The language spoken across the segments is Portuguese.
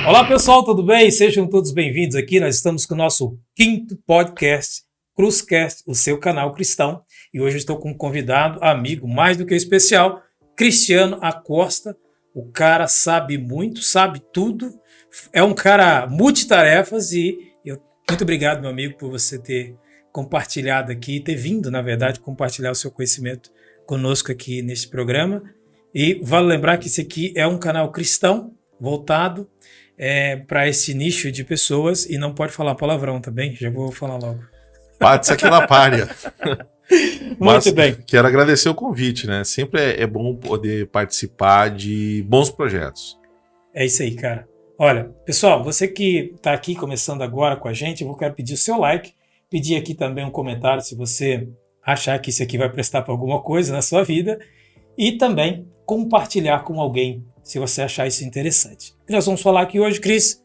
Olá pessoal, tudo bem? Sejam todos bem-vindos aqui. Nós estamos com o nosso 5º podcast, Cruzcast, o seu canal cristão. E hoje eu estou com um convidado, amigo, mais do que especial, Cristiano Acosta. O cara sabe muito, sabe tudo, é um cara multitarefas muito obrigado, meu amigo, por você ter compartilhado aqui, ter vindo, na verdade, compartilhar o seu conhecimento conosco aqui neste programa. E vale lembrar que esse aqui é um canal cristão, voltado para esse nicho de pessoas, e não pode falar palavrão também, já vou falar logo. Bate aquela palha. Muito bem. Quero agradecer o convite, né? Sempre é bom poder participar de bons projetos. É isso aí, cara. Olha, pessoal, você que está aqui começando agora com a gente, eu quero pedir o seu like, pedir aqui também um comentário se você achar que isso aqui vai prestar para alguma coisa na sua vida, e também compartilhar com alguém se você achar isso interessante. E nós vamos falar aqui hoje, Cris,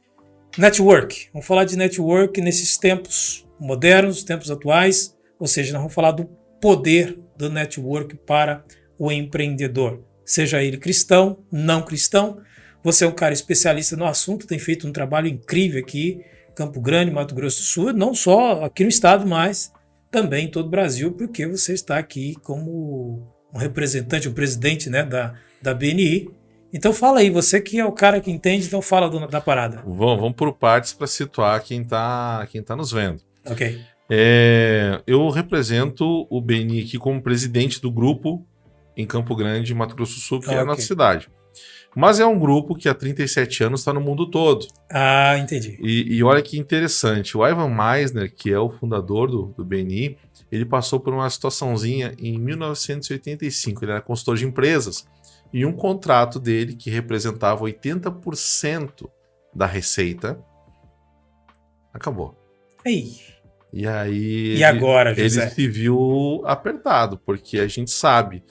network. Vamos falar de network nesses tempos modernos, tempos atuais, ou seja, nós vamos falar do poder do network para o empreendedor, seja ele cristão, não cristão. Você é um cara especialista no assunto, tem feito um trabalho incrível aqui em Campo Grande, Mato Grosso do Sul, não só aqui no estado, mas também em todo o Brasil, porque você está aqui como um representante, um presidente, né, da BNI. Então fala aí, você que é o cara que entende, então fala da parada. Vamos por partes para situar quem tá nos vendo. Ok. Eu represento o BNI aqui como presidente do grupo em Campo Grande, Mato Grosso do Sul, que é a nossa cidade. Mas é um grupo que há 37 anos está no mundo todo. Ah, entendi. E olha que interessante, o Ivan Meisner, que é o fundador do BNI, ele passou por uma situaçãozinha em 1985, ele era consultor de empresas, e um contrato dele, que representava 80% da receita, acabou. Ei. E aí E agora, José? Ele se viu apertado, porque a gente sabe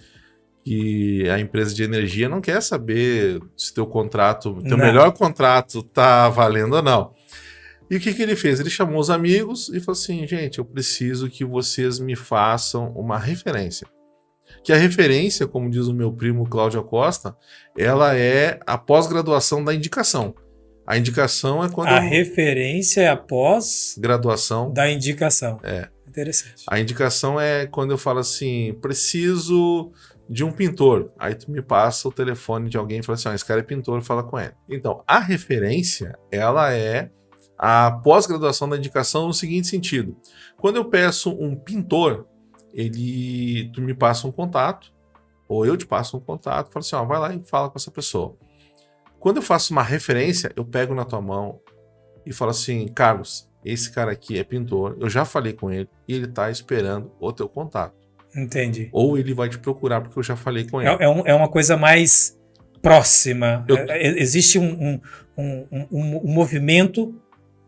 que a empresa de energia não quer saber se teu melhor contrato tá valendo ou não. E o que ele fez? Ele chamou os amigos e falou assim, gente, eu preciso que vocês me façam uma referência. Que a referência, como diz o meu primo Cláudio Acosta, ela é a pós-graduação da indicação. A indicação é quando... A referência é a pós-graduação da indicação. Interessante. A indicação é quando eu falo assim, preciso de um pintor. Aí tu me passa o telefone de alguém e fala assim, esse cara é pintor, fala com ele. Então, a referência, ela é a pós-graduação da indicação no seguinte sentido. Quando eu peço um pintor, tu me passa um contato, ou eu te passo um contato, falo assim, vai lá e fala com essa pessoa. Quando eu faço uma referência, eu pego na tua mão e falo assim, Carlos, esse cara aqui é pintor, eu já falei com ele e ele tá esperando o teu contato. Entendi. Ou ele vai te procurar porque eu já falei com ele. É uma coisa mais próxima. Existe um movimento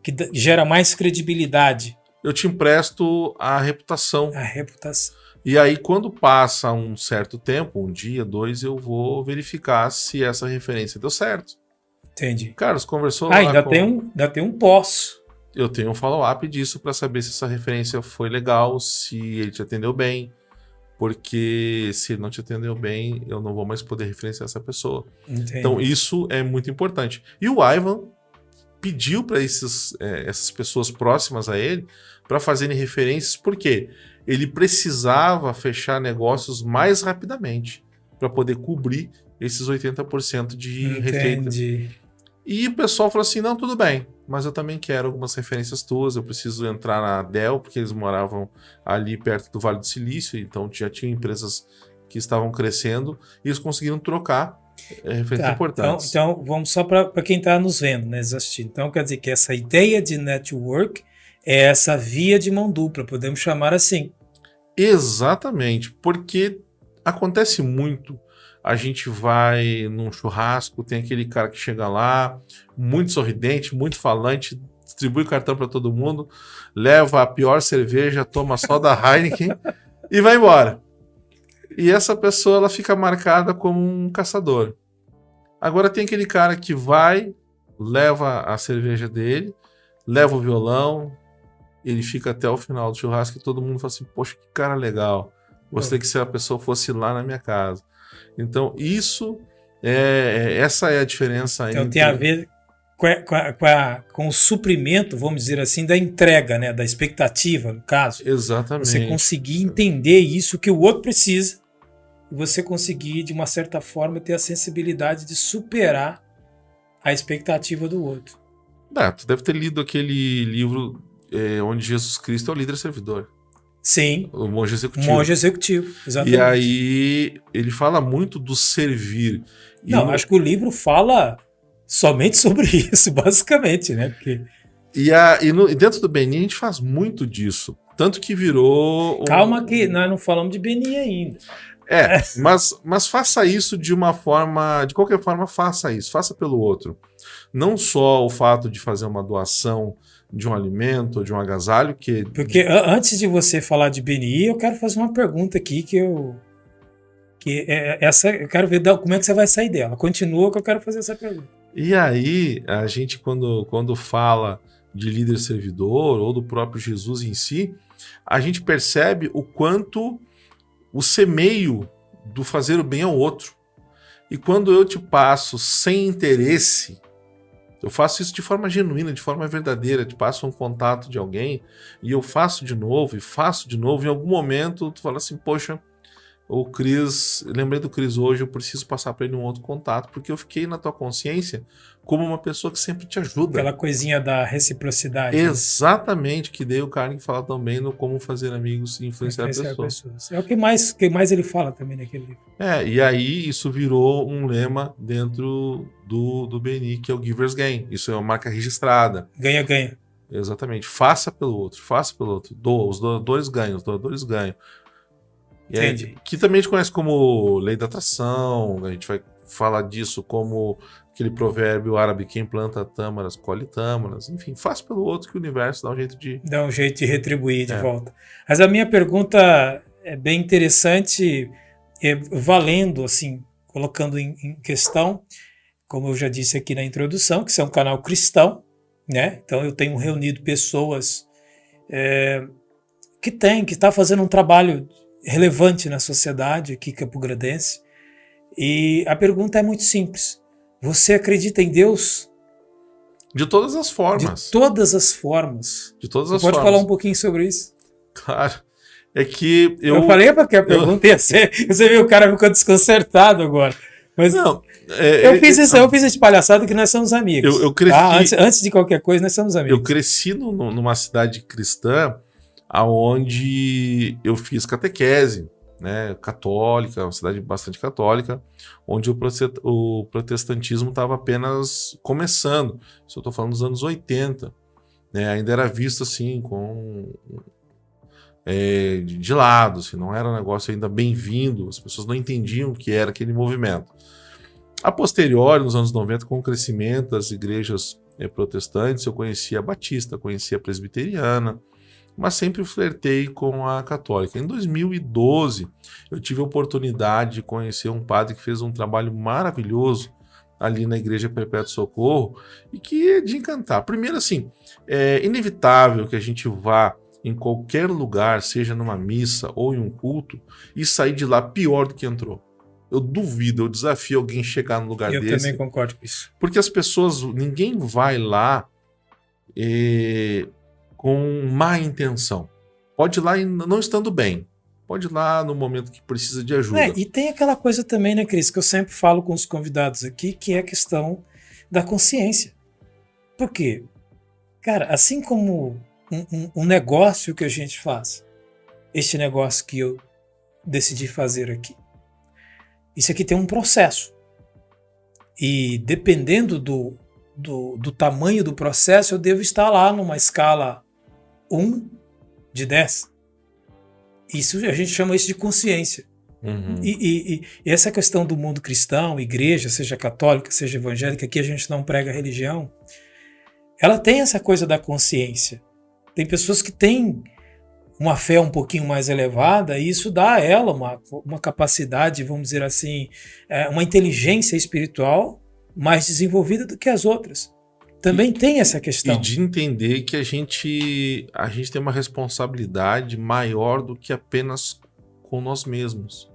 que gera mais credibilidade. Eu te empresto a reputação. A reputação. E aí, quando passa um certo tempo, um dia, 2, eu vou verificar se essa referência deu certo. Entendi. Carlos, conversou lá ainda tem um pós. Eu tenho um follow-up disso para saber se essa referência foi legal, se ele te atendeu bem. Porque se ele não te atendeu bem, eu não vou mais poder referenciar essa pessoa. Entendi. Então, isso é muito importante. E o Ivan pediu para essas pessoas próximas a ele para fazerem referências, porque ele precisava fechar negócios mais rapidamente para poder cobrir esses 80% de receita. E o pessoal falou assim, não, tudo bem, mas eu também quero algumas referências tuas, eu preciso entrar na Dell, porque eles moravam ali perto do Vale do Silício, então já tinha empresas que estavam crescendo, e eles conseguiram trocar referências importantes. Então, vamos só para quem está nos vendo, né, assistindo. Então, quer dizer que essa ideia de network é essa via de mão dupla, podemos chamar assim. Exatamente, porque acontece muito. A gente vai num churrasco, tem aquele cara que chega lá, muito sorridente, muito falante, distribui cartão para todo mundo, leva a pior cerveja, toma só da Heineken e vai embora. E essa pessoa ela fica marcada como um caçador. Agora tem aquele cara que vai, leva a cerveja dele, leva o violão, ele fica até o final do churrasco e todo mundo fala assim, poxa, que cara legal. Gostaria que se a pessoa fosse lá na minha casa. Então, essa é a diferença. Então, tem a ver com o suprimento, vamos dizer assim, da entrega, né? Da expectativa, no caso. Exatamente. Você conseguir entender isso que o outro precisa e você conseguir, de uma certa forma, ter a sensibilidade de superar a expectativa do outro. Tu deve ter lido aquele livro onde Jesus Cristo é o líder servidor. Sim. O monge executivo. Monge executivo, exatamente. E aí ele fala muito do servir. Não, acho que o livro fala somente sobre isso, basicamente, né? Porque... E dentro do Beni a gente faz muito disso. Tanto que virou... Calma que nós não falamos de Beni ainda. Mas faça isso de uma forma... De qualquer forma, faça isso. Faça pelo outro. Não só o fato de fazer uma doação de um alimento, de um agasalho, que... Porque antes de você falar de Beni, eu quero fazer uma pergunta aqui essa eu quero ver como é que você vai sair dela. Continua que eu quero fazer essa pergunta. E aí, a gente quando fala de líder servidor ou do próprio Jesus em si, a gente percebe o quanto o semeio do fazer o bem ao outro. E quando eu te passo sem interesse, eu faço isso de forma genuína, de forma verdadeira, te passo um contato de alguém e eu faço de novo, em algum momento tu fala assim, poxa, o Cris, lembrei do Cris hoje, eu preciso passar para ele um outro contato, porque eu fiquei na tua consciência como uma pessoa que sempre te ajuda. Aquela coisinha da reciprocidade. Exatamente, né? Que daí o Carnegie fala também no Como Fazer Amigos e Influenciar Pessoas. É o que mais ele fala também naquele livro. E aí isso virou um lema dentro do BNI, que é o Giver's Gain. Isso é uma marca registrada. Ganha-ganha. Exatamente. Faça pelo outro. Doa, os doadores ganham, os doadores ganham. Que também a gente conhece como lei da atração, a gente vai falar disso como aquele provérbio árabe, quem planta tâmaras, colhe tâmaras, enfim, faz pelo outro que o universo dá um jeito de retribuir de volta. Mas a minha pergunta é bem interessante, valendo, assim, colocando em questão, como eu já disse aqui na introdução, que isso é um canal cristão, né? Então eu tenho reunido pessoas que está fazendo um trabalho relevante na sociedade aqui campograndense. E a pergunta é muito simples. Você acredita em Deus? De todas as formas. De todas as formas. De todas as formas. Pode falar um pouquinho sobre isso? Claro. É que eu falei porque a pergunta ia ser... Você viu, o cara ficou desconcertado agora. Mas não, eu fiz esse palhaçada que nós somos amigos. Eu cresci, antes de qualquer coisa, nós somos amigos. Eu cresci numa cidade cristã aonde eu fiz catequese, né, católica, uma cidade bastante católica, onde o protestantismo estava apenas começando. Isso eu estou falando dos anos 80, né, ainda era visto assim de lado, assim, não era um negócio ainda bem-vindo, as pessoas não entendiam o que era aquele movimento. A posteriori, nos anos 90, com o crescimento das igrejas protestantes, eu conhecia a batista, conhecia a presbiteriana, mas sempre flertei com a católica. Em 2012, eu tive a oportunidade de conhecer um padre que fez um trabalho maravilhoso ali na Igreja Perpétuo Socorro e que é de encantar. Primeiro, assim, é inevitável que a gente vá em qualquer lugar, seja numa missa ou em um culto, e sair de lá pior do que entrou. Eu duvido, eu desafio alguém chegar num lugar desse. Eu também concordo com isso. Porque as pessoas, ninguém vai lá com má intenção. Pode ir lá não estando bem. Pode ir lá no momento que precisa de ajuda. E tem aquela coisa também, né, Cris, que eu sempre falo com os convidados aqui, que é a questão da consciência. Por quê? Cara, assim como um negócio que a gente faz, este negócio que eu decidi fazer aqui, isso aqui tem um processo. E dependendo do tamanho do processo, eu devo estar lá numa escala 1 de 10. Isso, a gente chama isso de consciência. Uhum. E essa questão do mundo cristão, igreja, seja católica, seja evangélica, aqui a gente não prega religião, ela tem essa coisa da consciência. Tem pessoas que têm uma fé um pouquinho mais elevada e isso dá a ela uma capacidade, vamos dizer assim, uma inteligência espiritual mais desenvolvida do que as outras. Também tem essa questão. E de entender que a gente tem uma responsabilidade maior do que apenas com nós mesmos.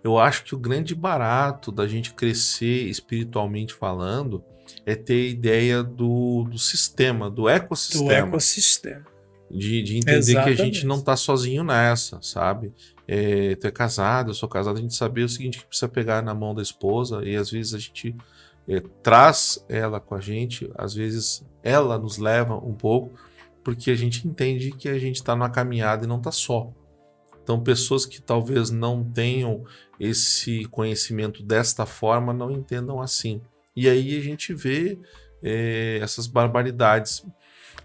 Eu acho que o grande barato da gente crescer espiritualmente falando é ter a ideia do sistema, do Do ecossistema. ecossistema. De entender que a gente não Exatamente. tá sozinho nessa, sabe? Tu é casado, eu sou casado, a gente saber o seguinte, que precisa pegar na mão da esposa e às vezes a gente traz ela com a gente, às vezes ela nos leva um pouco, porque a gente entende que a gente tá numa caminhada e não tá só. Então pessoas que talvez não tenham esse conhecimento desta forma, não entendam assim. E aí a gente vê essas barbaridades.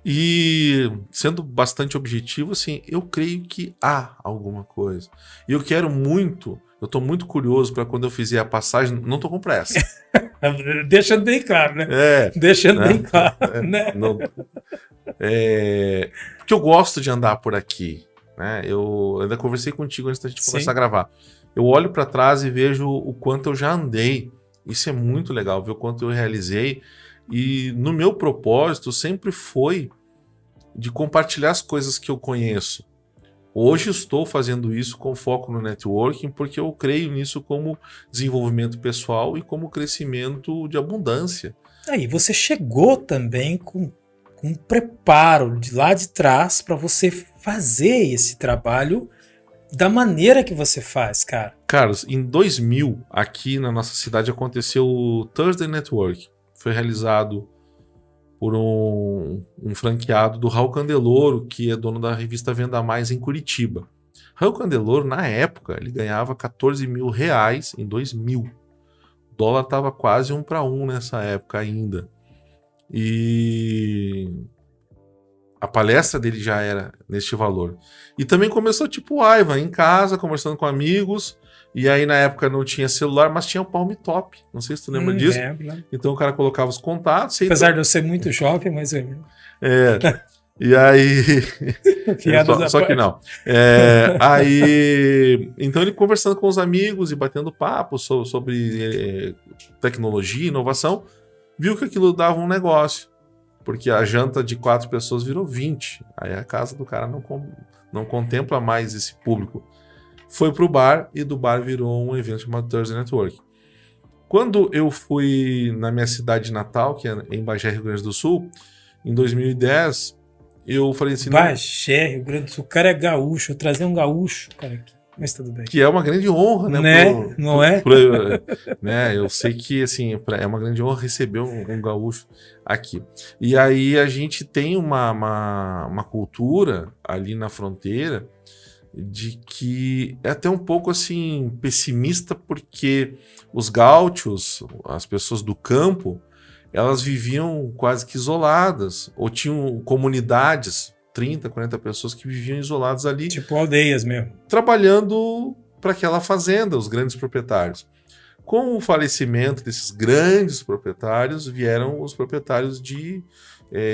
E sendo bastante objetivo, assim, eu creio que há alguma coisa. E eu quero muito, eu tô muito curioso para quando eu fizer a passagem, não tô com pressa. Deixando bem claro, né? Deixando bem claro, né? Porque eu gosto de andar por aqui, né? Eu ainda conversei contigo antes da gente começar a gravar. Eu olho para trás e vejo o quanto eu já andei. Isso é muito legal, ver o quanto eu realizei. E no meu propósito sempre foi de compartilhar as coisas que eu conheço. Hoje estou fazendo isso com foco no networking, porque eu creio nisso como desenvolvimento pessoal e como crescimento de abundância. Aí você chegou também com um preparo de lá de trás para você fazer esse trabalho da maneira que você faz, cara. Carlos, em 2000, aqui na nossa cidade aconteceu o Thursday Network. Foi realizado por um franqueado do Raul Candeloro, que é dono da revista Venda Mais em Curitiba. Raul Candeloro, na época, ele ganhava 14 mil reais em 2000. O dólar estava quase 1 para 1 nessa época ainda. E a palestra dele já era neste valor. E também começou tipo Aiva, em casa, conversando com amigos. E aí na época não tinha celular, mas tinha o Palm Top. Não sei se tu lembra disso. Lembro. Então o cara colocava os contatos. Apesar de eu ser muito jovem, mas eu lembro. E aí... só que não. Então ele conversando com os amigos e batendo papo sobre tecnologia, inovação, viu que aquilo dava um negócio. Porque a janta de 4 pessoas virou 20. Aí a casa do cara não contempla mais esse público. Foi pro bar e do bar virou um evento chamado Thursday Network. Quando eu fui na minha cidade natal, que é em Bagé, Rio Grande do Sul, em 2010, eu falei assim... Bagé, Rio Grande do Sul, o cara é gaúcho, eu trazer um gaúcho, cara, aqui. Mas tudo bem. Que é uma grande honra, né? Não é? Né? Eu sei que assim, é uma grande honra receber um gaúcho aqui. E aí a gente tem uma cultura ali na fronteira de que é até um pouco assim pessimista, porque os gaúchos, as pessoas do campo, elas viviam quase que isoladas, ou tinham comunidades, 30, 40 pessoas que viviam isoladas ali. Tipo aldeias mesmo. Trabalhando para aquela fazenda, os grandes proprietários. Com o falecimento desses grandes proprietários, vieram os proprietários de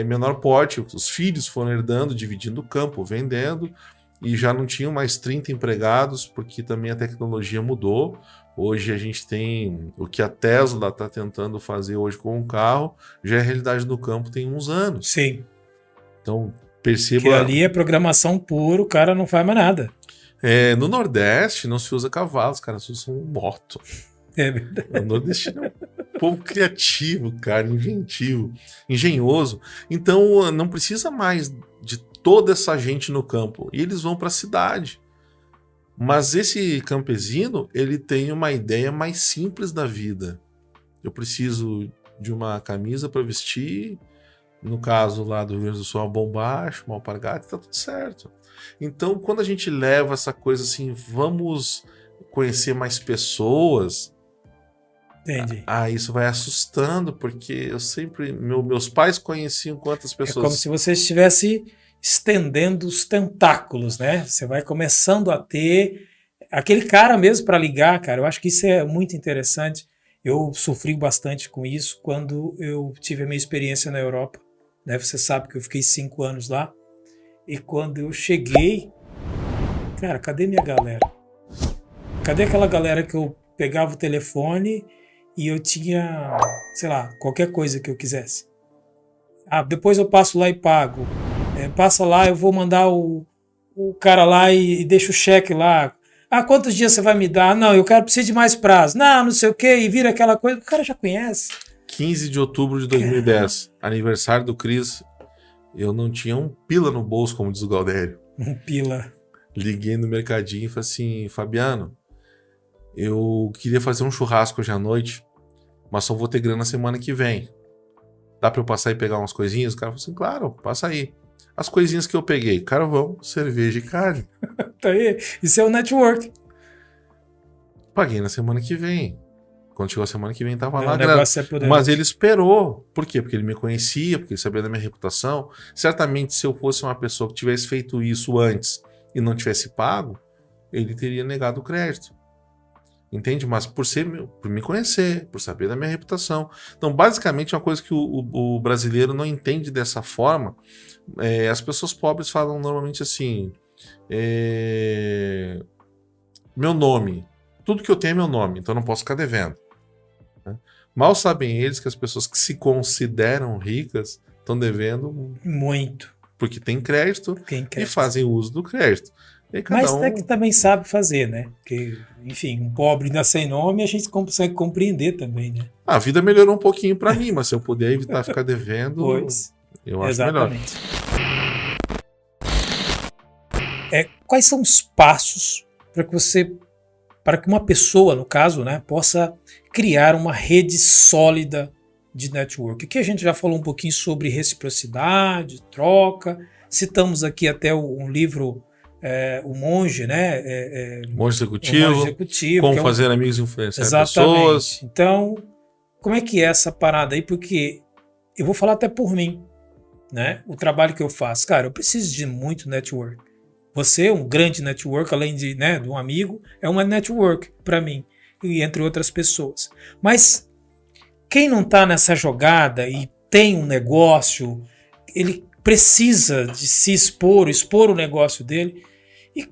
menor porte. Os filhos foram herdando, dividindo o campo, vendendo, e já não tinham mais 30 empregados, porque também a tecnologia mudou. Hoje a gente tem o que a Tesla está tentando fazer hoje com o carro, já é realidade no campo tem uns anos. Sim. Então, perceba... Que ali é programação pura, o cara não faz mais nada. No Nordeste não se usa cavalos, cara, se usa moto. É verdade. O nordestino é um povo criativo, cara, inventivo, engenhoso. Então não precisa mais de toda essa gente no campo. E eles vão para a cidade. Mas esse campesino, ele tem uma ideia mais simples da vida. Eu preciso de uma camisa para vestir, no caso lá do Rio Grande do Sul, uma bombacha, uma alpargata, tá tudo certo. Então, quando a gente leva essa coisa assim, vamos conhecer mais pessoas, entendi. Isso vai assustando, porque eu sempre... meus pais conheciam quantas pessoas... É como se você estivesse estendendo os tentáculos, né? Você vai começando a ter aquele cara mesmo para ligar, cara. Eu acho que isso é muito interessante. Eu sofri bastante com isso quando eu tive a minha experiência na Europa, né? Você sabe que eu fiquei 5 anos lá. E quando eu cheguei, cara, cadê minha galera? Cadê aquela galera que eu pegava o telefone e eu tinha, sei lá, qualquer coisa que eu quisesse? Depois eu passo lá e pago. Passa lá, eu vou mandar o cara lá e deixa o cheque lá. Ah, quantos dias você vai me dar? Não, preciso de mais prazo. Não sei o quê, e vira aquela coisa. O cara já conhece. 15 de outubro de 2010, aniversário do Cris. Eu não tinha um pila no bolso, como diz o Galdério. Um pila. Liguei no mercadinho e falei assim, Fabiano, eu queria fazer um churrasco hoje à noite, mas só vou ter grana semana que vem. Dá pra eu passar e pegar umas coisinhas? O cara falou assim, claro, passa aí. As coisinhas que eu peguei, carvão, cerveja e carne. Tá aí. Isso é o network. Paguei na semana que vem. Quando chegou a semana que vem, tava lá a O grana. negócio é poderoso. Mas ele esperou. Por quê? Porque ele me conhecia, porque ele sabia da minha reputação. Certamente, se eu fosse uma pessoa que tivesse feito isso antes e não tivesse pago, ele teria negado o crédito. Entende? Mas por me conhecer, por saber da minha reputação. Então, basicamente, uma coisa que o brasileiro não entende dessa forma, as pessoas pobres falam normalmente assim, meu nome, tudo que eu tenho é meu nome, então eu não posso ficar devendo. Né? Mal sabem eles que as pessoas que se consideram ricas estão devendo muito. Porque tem crédito e fazem uso do crédito. Mas é que também sabe fazer, né? Porque, enfim, um pobre ainda sem nome a gente consegue compreender também, né? A vida melhorou um pouquinho para mim, mas se eu puder evitar ficar devendo, pois, eu acho exatamente. melhor. Quais são os passos para que uma pessoa, no caso, né, possa criar uma rede sólida de network? Aqui a gente já falou um pouquinho sobre reciprocidade, troca, citamos aqui até um livro, O Monge, né? Monge Executivo, como fazer amigos e influenciar pessoas. Então, como é que é essa parada aí? Porque eu vou falar até por mim, né? O trabalho que eu faço. Cara, eu preciso de muito network. Você é um grande network, além de um amigo, é uma network para mim, e entre outras pessoas. Mas quem não está nessa jogada e tem um negócio, ele precisa de se expor o negócio dele. E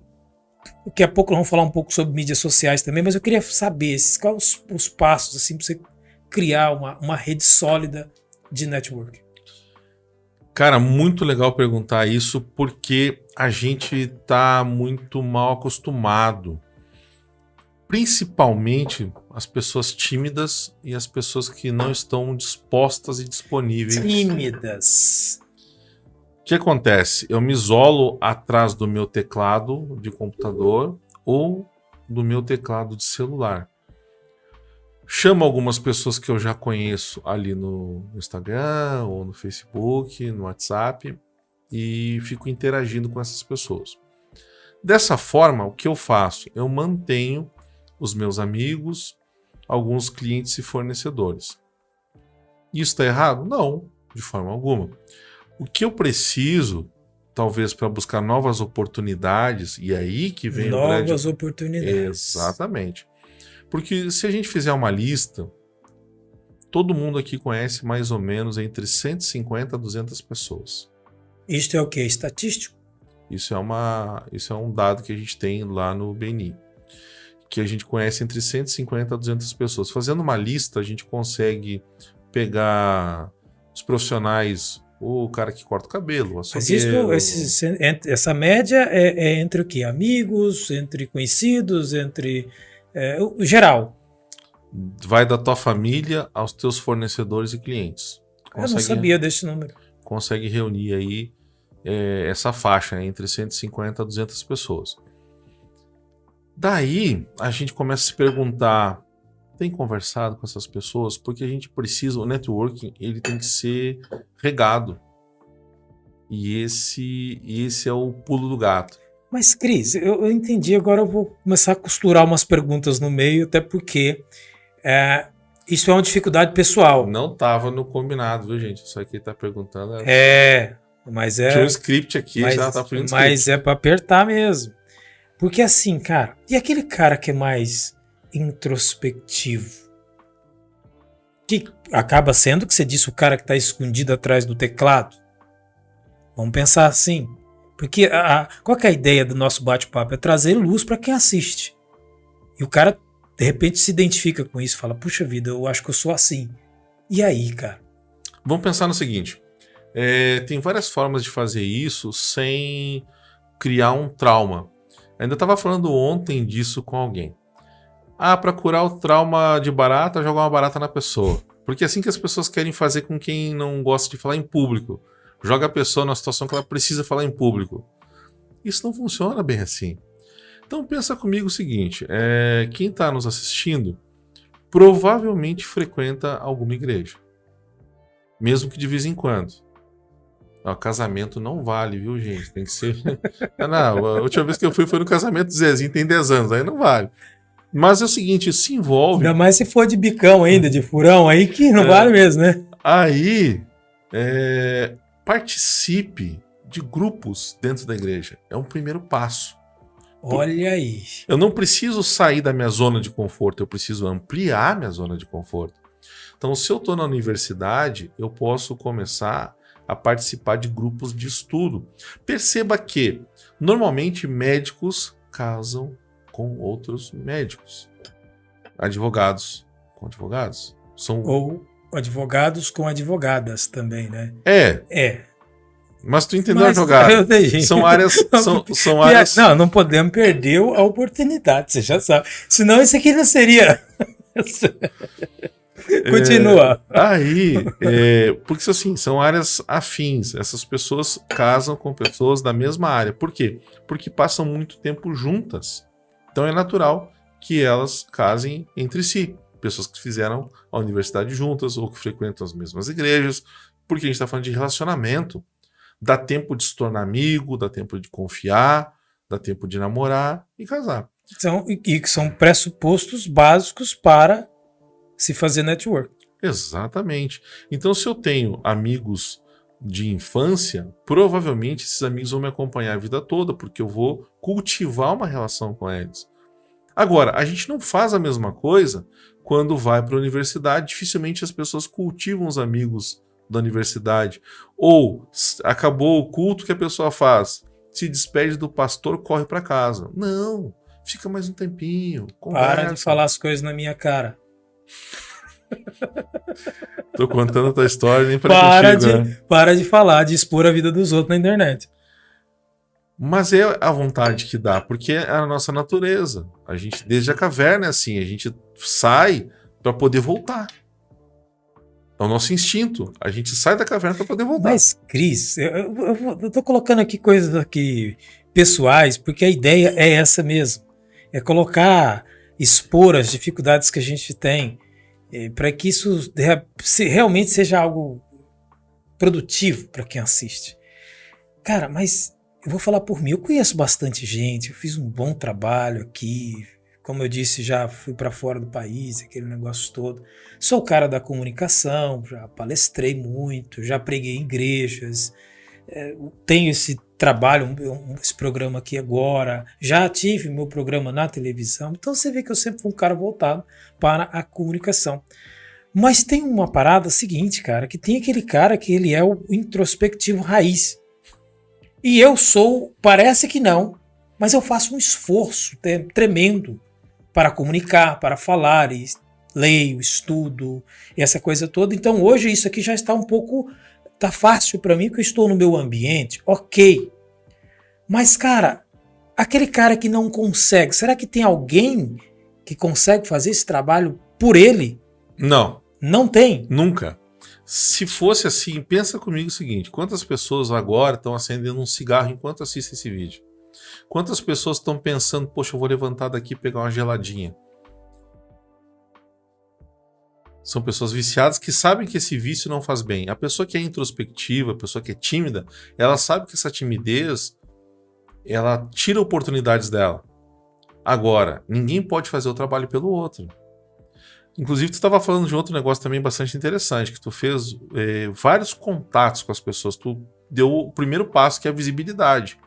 daqui a pouco nós vamos falar um pouco sobre mídias sociais também, mas eu queria saber quais os passos assim, para você criar uma rede sólida de network. Cara, muito legal perguntar isso, porque a gente tá muito mal acostumado. Principalmente as pessoas tímidas e as pessoas que não estão dispostas e disponíveis. Tímidas. O que acontece? Eu me isolo atrás do meu teclado de computador ou do meu teclado de celular. Chamo algumas pessoas que eu já conheço ali no Instagram ou no Facebook, no WhatsApp e fico interagindo com essas pessoas. Dessa forma, o que eu faço? Eu mantenho os meus amigos, alguns clientes e fornecedores. Isso está errado? Não, de forma alguma. O que eu preciso, talvez para buscar novas oportunidades, e aí que vem novas oportunidades. Exatamente. Porque se a gente fizer uma lista, todo mundo aqui conhece mais ou menos entre 150 a 200 pessoas. Isto é o quê? Estatístico? Isso é um dado que a gente tem lá no BNI. Que a gente conhece entre 150 a 200 pessoas. Fazendo uma lista, a gente consegue pegar os profissionais, o cara que corta o cabelo, o açougueiro. Essa média é entre o quê? Amigos, entre conhecidos, entre... o geral. Vai da tua família aos teus fornecedores e clientes. Eu não sabia desse número. Consegue reunir aí essa faixa entre 150 a 200 pessoas. Daí a gente começa a se perguntar, tem conversado com essas pessoas? Porque a gente precisa, o networking ele tem que ser regado. E esse é o pulo do gato. Mas, Cris, eu entendi, agora eu vou começar a costurar umas perguntas no meio, até porque isso é uma dificuldade pessoal. Não estava no combinado, viu, gente? Isso aqui tá perguntando. Mas tinha um script aqui, já tá pedindo script. Mas é para apertar mesmo. Porque assim, cara, e aquele cara que é mais introspectivo? Que acaba sendo, que você disse, o cara que está escondido atrás do teclado? Vamos pensar assim. Porque qual que é a ideia do nosso bate-papo? É trazer luz para quem assiste. E o cara, de repente, se identifica com isso. Fala, puxa vida, eu acho que eu sou assim. E aí, cara? Vamos pensar no seguinte. Tem várias formas de fazer isso sem criar um trauma. Ainda estava falando ontem disso com alguém. Para curar o trauma de barata, jogar uma barata na pessoa. Porque é assim que as pessoas querem fazer com quem não gosta de falar em público. Joga a pessoa numa situação que ela precisa falar em público. Isso não funciona bem assim. Então pensa comigo o seguinte, quem está nos assistindo provavelmente frequenta alguma igreja. Mesmo que de vez em quando. Casamento não vale, viu, gente? Tem que ser... Não, a última vez que eu fui foi no casamento do Zezinho, tem 10 anos, aí não vale. Mas é o seguinte, se envolve... Ainda mais se for de bicão ainda, de furão, aí que não vale mesmo, né? Aí, participe de grupos dentro da igreja. É um primeiro passo. Olha aí. Eu não preciso sair da minha zona de conforto, eu preciso ampliar minha zona de conforto. Então, se eu estou na universidade, eu posso começar a participar de grupos de estudo. Perceba que, normalmente, médicos casam com outros médicos. Advogados com advogados. Ou advogados com advogadas também, né? É. Mas tu entendeu a jogada. São áreas... são áreas... Não podemos perder a oportunidade, você já sabe. Senão isso aqui não seria... Continua. Porque assim, são áreas afins. Essas pessoas casam com pessoas da mesma área. Por quê? Porque passam muito tempo juntas. Então é natural que elas casem entre si. Pessoas que fizeram a universidade juntas ou que frequentam as mesmas igrejas. Porque a gente está falando de relacionamento. Dá tempo de se tornar amigo, dá tempo de confiar, dá tempo de namorar e casar. E que são pressupostos básicos para se fazer network. Exatamente. Então, se eu tenho amigos de infância, provavelmente esses amigos vão me acompanhar a vida toda, porque eu vou cultivar uma relação com eles. Agora, a gente não faz a mesma coisa quando vai para a universidade. Dificilmente as pessoas cultivam os amigos da universidade. Ou acabou o culto, que a pessoa faz? Se despede do pastor, corre para casa. Não, fica mais um tempinho, conversa. Para de falar as coisas na minha cara. Tô contando a tua história nem para de falar, de expor a vida dos outros na internet. Mas é a vontade que dá, porque é a nossa natureza. A gente, desde a caverna, é assim, a gente sai para poder voltar. É o nosso instinto. A gente sai da caverna para poder voltar. Mas, Cris, eu tô colocando aqui coisas aqui pessoais, porque a ideia é essa mesmo. É expor as dificuldades que a gente tem, para que isso realmente seja algo produtivo para quem assiste. Cara, mas eu vou falar por mim, eu conheço bastante gente, eu fiz um bom trabalho aqui, como eu disse, já fui para fora do país, aquele negócio todo. Sou o cara da comunicação, já palestrei muito, já preguei em igrejas, tenho esse trabalho, esse programa aqui agora, já tive meu programa na televisão, então você vê que eu sempre fui um cara voltado para a comunicação. Mas tem uma parada seguinte, cara, que tem aquele cara que ele é o introspectivo raiz. E eu parece que não, mas eu faço um esforço tremendo para comunicar, para falar, e leio, estudo, essa coisa toda. Então hoje isso aqui já está tá fácil para mim, porque eu estou no meu ambiente, ok. Mas cara, aquele cara que não consegue, será que tem alguém que consegue fazer esse trabalho por ele? Não. Não tem? Nunca. Se fosse assim, pensa comigo o seguinte, quantas pessoas agora estão acendendo um cigarro enquanto assistem esse vídeo? Quantas pessoas estão pensando, poxa, eu vou levantar daqui e pegar uma geladinha? São pessoas viciadas que sabem que esse vício não faz bem. A pessoa que é introspectiva, a pessoa que é tímida, ela sabe que essa timidez, ela tira oportunidades dela. Agora, ninguém pode fazer o trabalho pelo outro. Inclusive, tu estava falando de outro negócio também bastante interessante, que tu fez vários contatos com as pessoas, tu deu o primeiro passo, que é a visibilidade.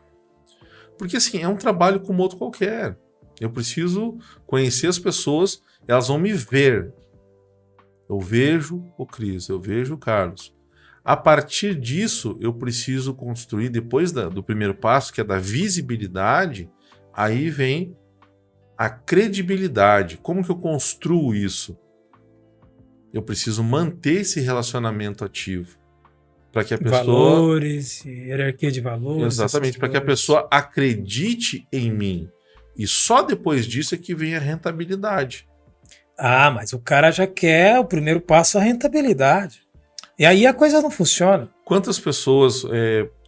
Porque assim, é um trabalho como outro qualquer. Eu preciso conhecer as pessoas, elas vão me ver. Eu vejo o Cris, eu vejo o Carlos. A partir disso, eu preciso construir, depois do primeiro passo, que é da visibilidade, aí vem a credibilidade. Como que eu construo isso? Eu preciso manter esse relacionamento ativo. Para que a pessoa... Valores, hierarquia de valores. Exatamente, para que a pessoa acredite em mim. E só depois disso é que vem a rentabilidade. Ah, mas o cara já quer o primeiro passo, a rentabilidade. E aí a coisa não funciona. Quantas pessoas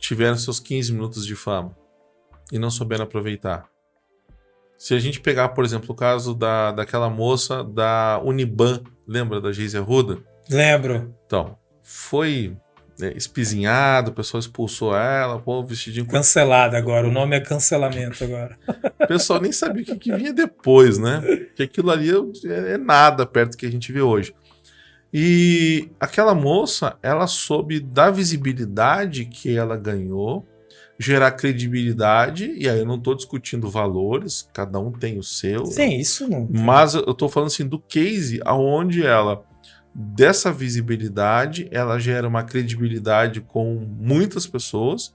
tiveram seus 15 minutos de fama e não souberam aproveitar? Se a gente pegar, por exemplo, o caso daquela moça da Uniban, lembra da Geise Arruda? Lembro. Então, foi espizinhado, o pessoal expulsou ela, pô, vestidinho... Cancelada agora, o nome é cancelamento agora. O pessoal nem sabia o que vinha depois, né? Que aquilo ali é nada perto do que a gente vê hoje. E aquela moça, ela soube da visibilidade que ela ganhou, gerar credibilidade, e aí eu não estou discutindo valores, cada um tem o seu. Sim, isso não. Mas eu estou falando assim do case aonde ela, dessa visibilidade, ela gera uma credibilidade com muitas pessoas,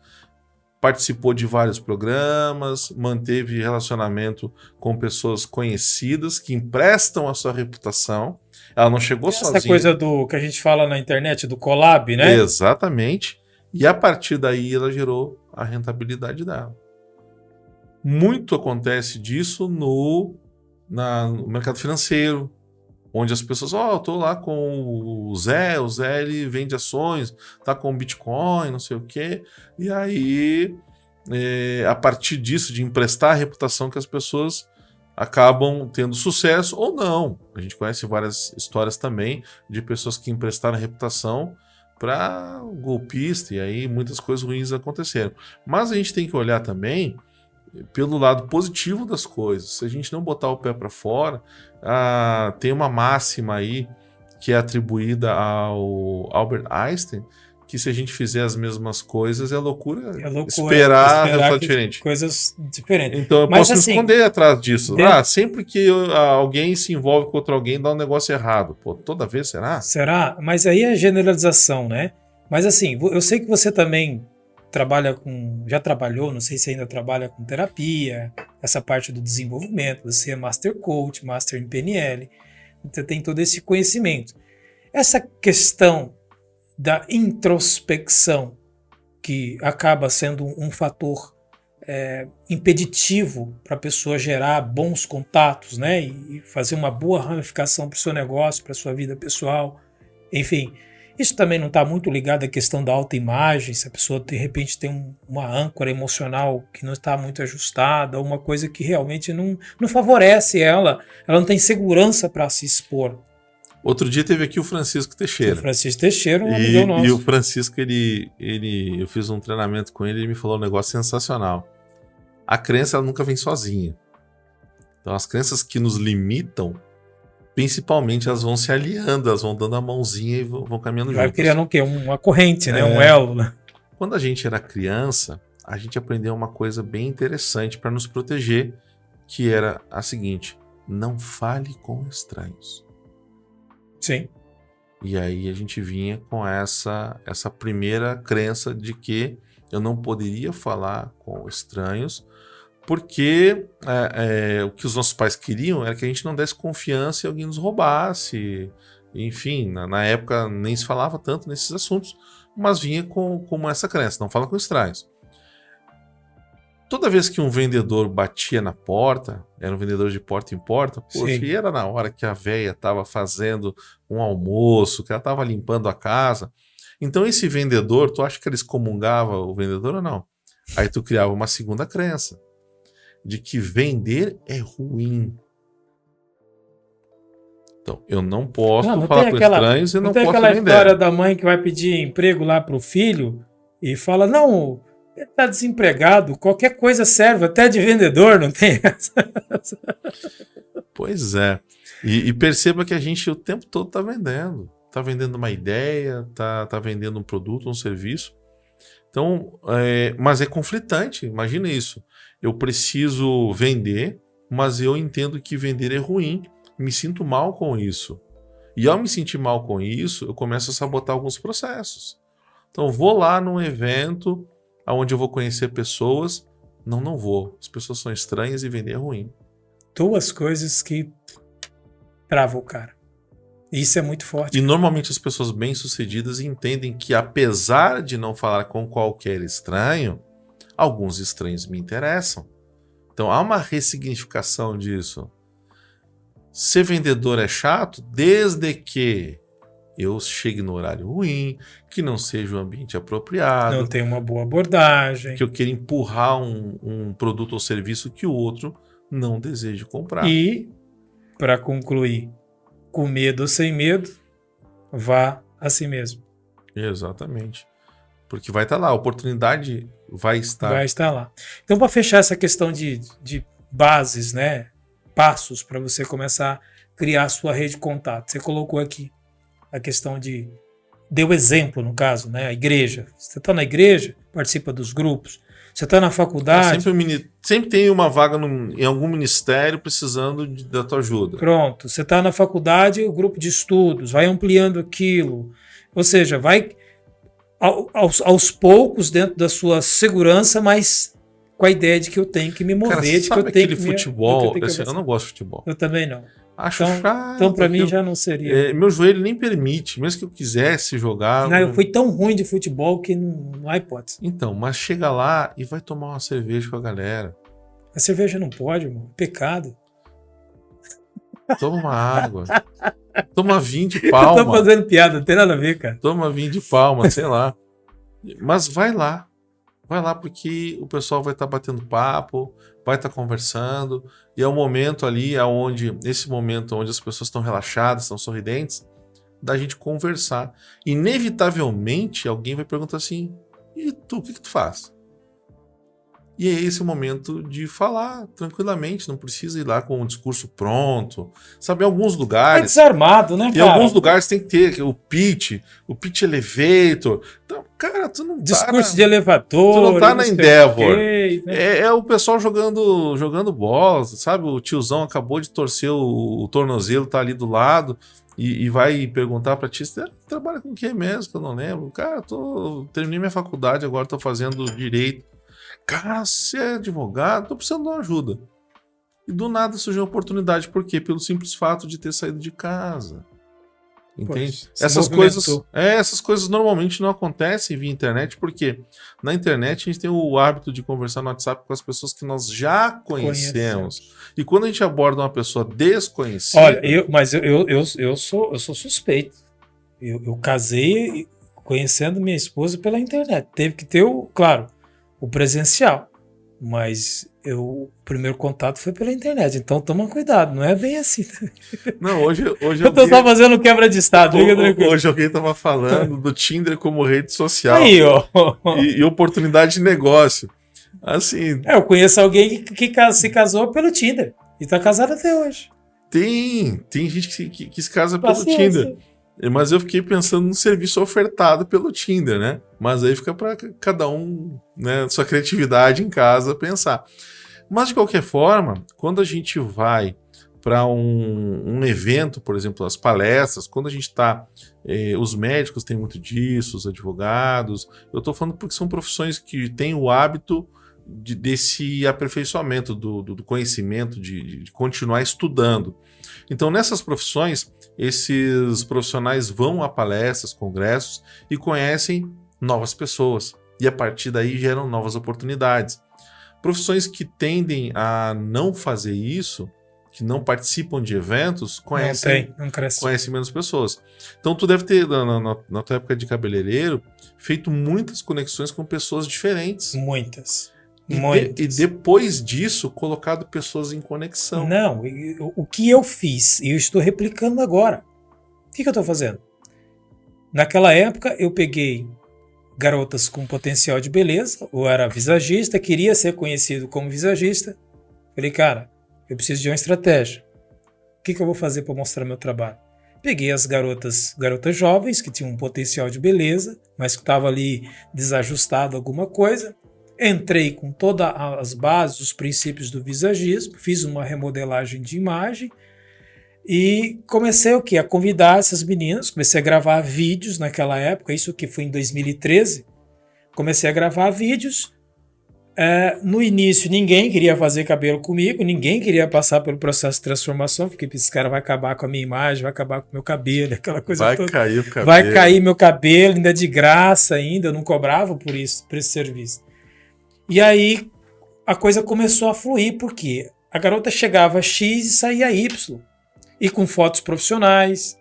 participou de vários programas, manteve relacionamento com pessoas conhecidas que emprestam a sua reputação. Ela não chegou sozinha. Essa coisa do que a gente fala na internet, do collab, né? Exatamente. E a partir daí ela gerou a rentabilidade dela. Muito acontece disso no mercado financeiro, onde as pessoas, eu tô lá com o Zé ele vende ações, tá com Bitcoin, não sei o quê. E aí, a partir disso, de emprestar a reputação, que as pessoas acabam tendo sucesso ou não. A gente conhece várias histórias também de pessoas que emprestaram a reputação para golpista, e aí muitas coisas ruins aconteceram. Mas a gente tem que olhar também pelo lado positivo das coisas. Se a gente não botar o pé para fora, tem uma máxima aí que é atribuída ao Albert Einstein, que se a gente fizer as mesmas coisas, é loucura esperar resultado diferente. Coisas diferentes. Então eu posso me esconder atrás disso. Sempre que alguém se envolve com outro alguém, dá um negócio errado. Pô, toda vez será? Será? Mas aí é generalização, né? Mas assim, eu sei que você também já trabalhou, não sei se ainda trabalha com terapia, essa parte do desenvolvimento, você é Master Coach, Master em PNL, você tem todo esse conhecimento. Essa questão da introspecção, que acaba sendo um fator impeditivo para a pessoa gerar bons contatos, né? E fazer uma boa ramificação para o seu negócio, para a sua vida pessoal, enfim. Isso também não está muito ligado à questão da autoimagem, se a pessoa de repente tem uma âncora emocional que não está muito ajustada, uma coisa que realmente não favorece ela não tem segurança para se expor. Outro dia teve aqui o Francisco Teixeira. O Francisco Teixeira, um amigo nosso. E o Francisco, eu fiz um treinamento com ele, ele me falou um negócio sensacional. A crença ela nunca vem sozinha. Então as crenças que nos limitam, principalmente elas vão se aliando, elas vão dando a mãozinha e vão caminhando juntas. Vai criando o quê? Uma corrente, né? Um elo, né? Quando a gente era criança, a gente aprendeu uma coisa bem interessante para nos proteger, que era a seguinte: não fale com estranhos. Sim. E aí a gente vinha com essa primeira crença de que eu não poderia falar com estranhos, porque o que os nossos pais queriam era que a gente não desse confiança e alguém nos roubasse. Enfim, na época nem se falava tanto nesses assuntos, mas vinha com essa crença, não fala com estranhos. Toda vez que um vendedor batia na porta, era um vendedor de porta em porta, poxa, e era na hora que a véia estava fazendo um almoço, que ela estava limpando a casa. Então esse vendedor, tu acha que ele excomungava o vendedor ou não? Aí tu criava uma segunda crença, de que vender é ruim. Então, eu não posso falar com estranhos e não posso vender. Não tem aquela história da mãe que vai pedir emprego lá pro filho e fala, não, ele tá desempregado, qualquer coisa serve, até de vendedor, não tem essa? Pois é. E perceba que a gente o tempo todo tá vendendo. Tá vendendo uma ideia, tá vendendo um produto, um serviço. Então, mas é conflitante, imagina isso. Eu preciso vender, mas eu entendo que vender é ruim. Me sinto mal com isso. E ao me sentir mal com isso, eu começo a sabotar alguns processos. Então, vou lá num evento onde eu vou conhecer pessoas. Não vou. As pessoas são estranhas e vender é ruim. Duas coisas que travam o cara. Isso é muito forte. E normalmente as pessoas bem-sucedidas entendem que, apesar de não falar com qualquer estranho, alguns estranhos me interessam. Então há uma ressignificação disso. Ser vendedor é chato desde que eu chegue no horário ruim, que não seja o ambiente apropriado, Não tem uma boa abordagem. que eu queira empurrar um produto ou serviço que o outro não deseja comprar. E, para concluir, com medo ou sem medo, vá a si mesmo. Exatamente. Porque vai estar lá, a oportunidade vai estar. Vai estar lá. Então, para fechar essa questão de bases, né? Passos para você começar a criar a sua rede de contato. Você colocou aqui a questão de... Deu exemplo, no caso, né? A igreja. Você está na igreja, participa dos grupos. Você está na faculdade... Sempre tem uma vaga em algum ministério precisando da tua ajuda. Pronto. Você está na faculdade, o grupo de estudos, vai ampliando aquilo. Ou seja, vai aos poucos dentro da sua segurança, mas com a ideia de que eu tenho que me mover, Cara, de que eu tenho que futebol, eu não gosto de futebol. Eu também não. Acho Então, chato. então para mim já não seria. Meu joelho nem permite, mesmo que eu quisesse jogar. Não, eu fui tão ruim de futebol que não há hipótese. Então, mas chega lá e vai tomar uma cerveja com a galera. A cerveja não pode, irmão. É pecado. Toma uma água. Toma vinho de palma. Eu tô fazendo piada, não tem nada a ver, cara. Toma vinho de palma, sei lá. Mas vai lá. Vai lá porque o pessoal vai estar batendo papo, vai estar conversando. E é o momento ali, esse momento onde as pessoas estão relaxadas, estão sorridentes, da gente conversar. Inevitavelmente, alguém vai perguntar assim, e tu, o que tu faz? E é esse o momento de falar tranquilamente, não precisa ir lá com um discurso pronto. Sabe, em alguns lugares... É desarmado, né, cara? Em alguns lugares tem que ter o pitch elevator. Então, cara, tu não discurso de elevador. Tu não tá na Endeavor. Né? É o pessoal jogando bola, sabe? O tiozão acabou de torcer o tornozelo, tá ali do lado e vai perguntar pra ti, você trabalha com o que mesmo, que eu não lembro. Cara, terminei minha faculdade, agora tô fazendo direito. Cara, você é advogado, tô precisando de uma ajuda. E do nada surgiu a oportunidade. Por quê? Pelo simples fato de ter saído de casa. Entende? Essas coisas normalmente não acontecem via internet, porque na internet a gente tem o hábito de conversar no WhatsApp com as pessoas que nós já conhecemos. E quando a gente aborda uma pessoa desconhecida... Olha, eu sou suspeito. Eu casei conhecendo minha esposa pela internet. Teve que ter, claro, o presencial, mas o primeiro contato foi pela internet, então toma cuidado, não é bem assim. Não, hoje eu tô só fazendo quebra de estado. Hoje alguém tava falando do Tinder como rede social. Aí, ó. E oportunidade de negócio. Assim. Eu conheço alguém que se casou pelo Tinder e tá casado até hoje. Tem gente que se casa pelo Tinder. Mas eu fiquei pensando no serviço ofertado pelo Tinder, né? Mas aí fica para cada um, né, sua criatividade em casa pensar. Mas de qualquer forma, quando a gente vai para um evento, por exemplo, as palestras, quando a gente está... os médicos têm muito disso, os advogados. Eu estou falando porque são profissões que têm o hábito desse aperfeiçoamento do conhecimento, de continuar estudando. Então, nessas profissões, esses profissionais vão a palestras, congressos e conhecem novas pessoas. E a partir daí geram novas oportunidades. Profissões que tendem a não fazer isso, que não participam de eventos, conhecem menos pessoas. Então, tu deve ter, na tua época de cabeleireiro, feito muitas conexões com pessoas diferentes. Muitas. E depois disso, colocado pessoas em conexão. Não, o que eu fiz, e eu estou replicando agora. O que eu estou fazendo? Naquela época, eu peguei garotas com potencial de beleza, ou era visagista, queria ser conhecido como visagista. Falei, cara, eu preciso de uma estratégia. O que eu vou fazer para mostrar meu trabalho? Peguei as garotas jovens, que tinham um potencial de beleza, mas que estavam ali desajustado alguma coisa. Entrei com todas as bases, os princípios do visagismo, fiz uma remodelagem de imagem e comecei a convidar essas meninas, comecei a gravar vídeos naquela época, isso que foi em 2013, comecei a gravar vídeos. No início ninguém queria fazer cabelo comigo, ninguém queria passar pelo processo de transformação, porque esse cara vai acabar com a minha imagem, vai acabar com o meu cabelo, aquela coisa toda. Vai cair o cabelo. Vai cair meu cabelo, ainda de graça ainda, eu não cobrava por esse serviço. E aí a coisa começou a fluir, porque a garota chegava a X e saía Y. E com fotos profissionais,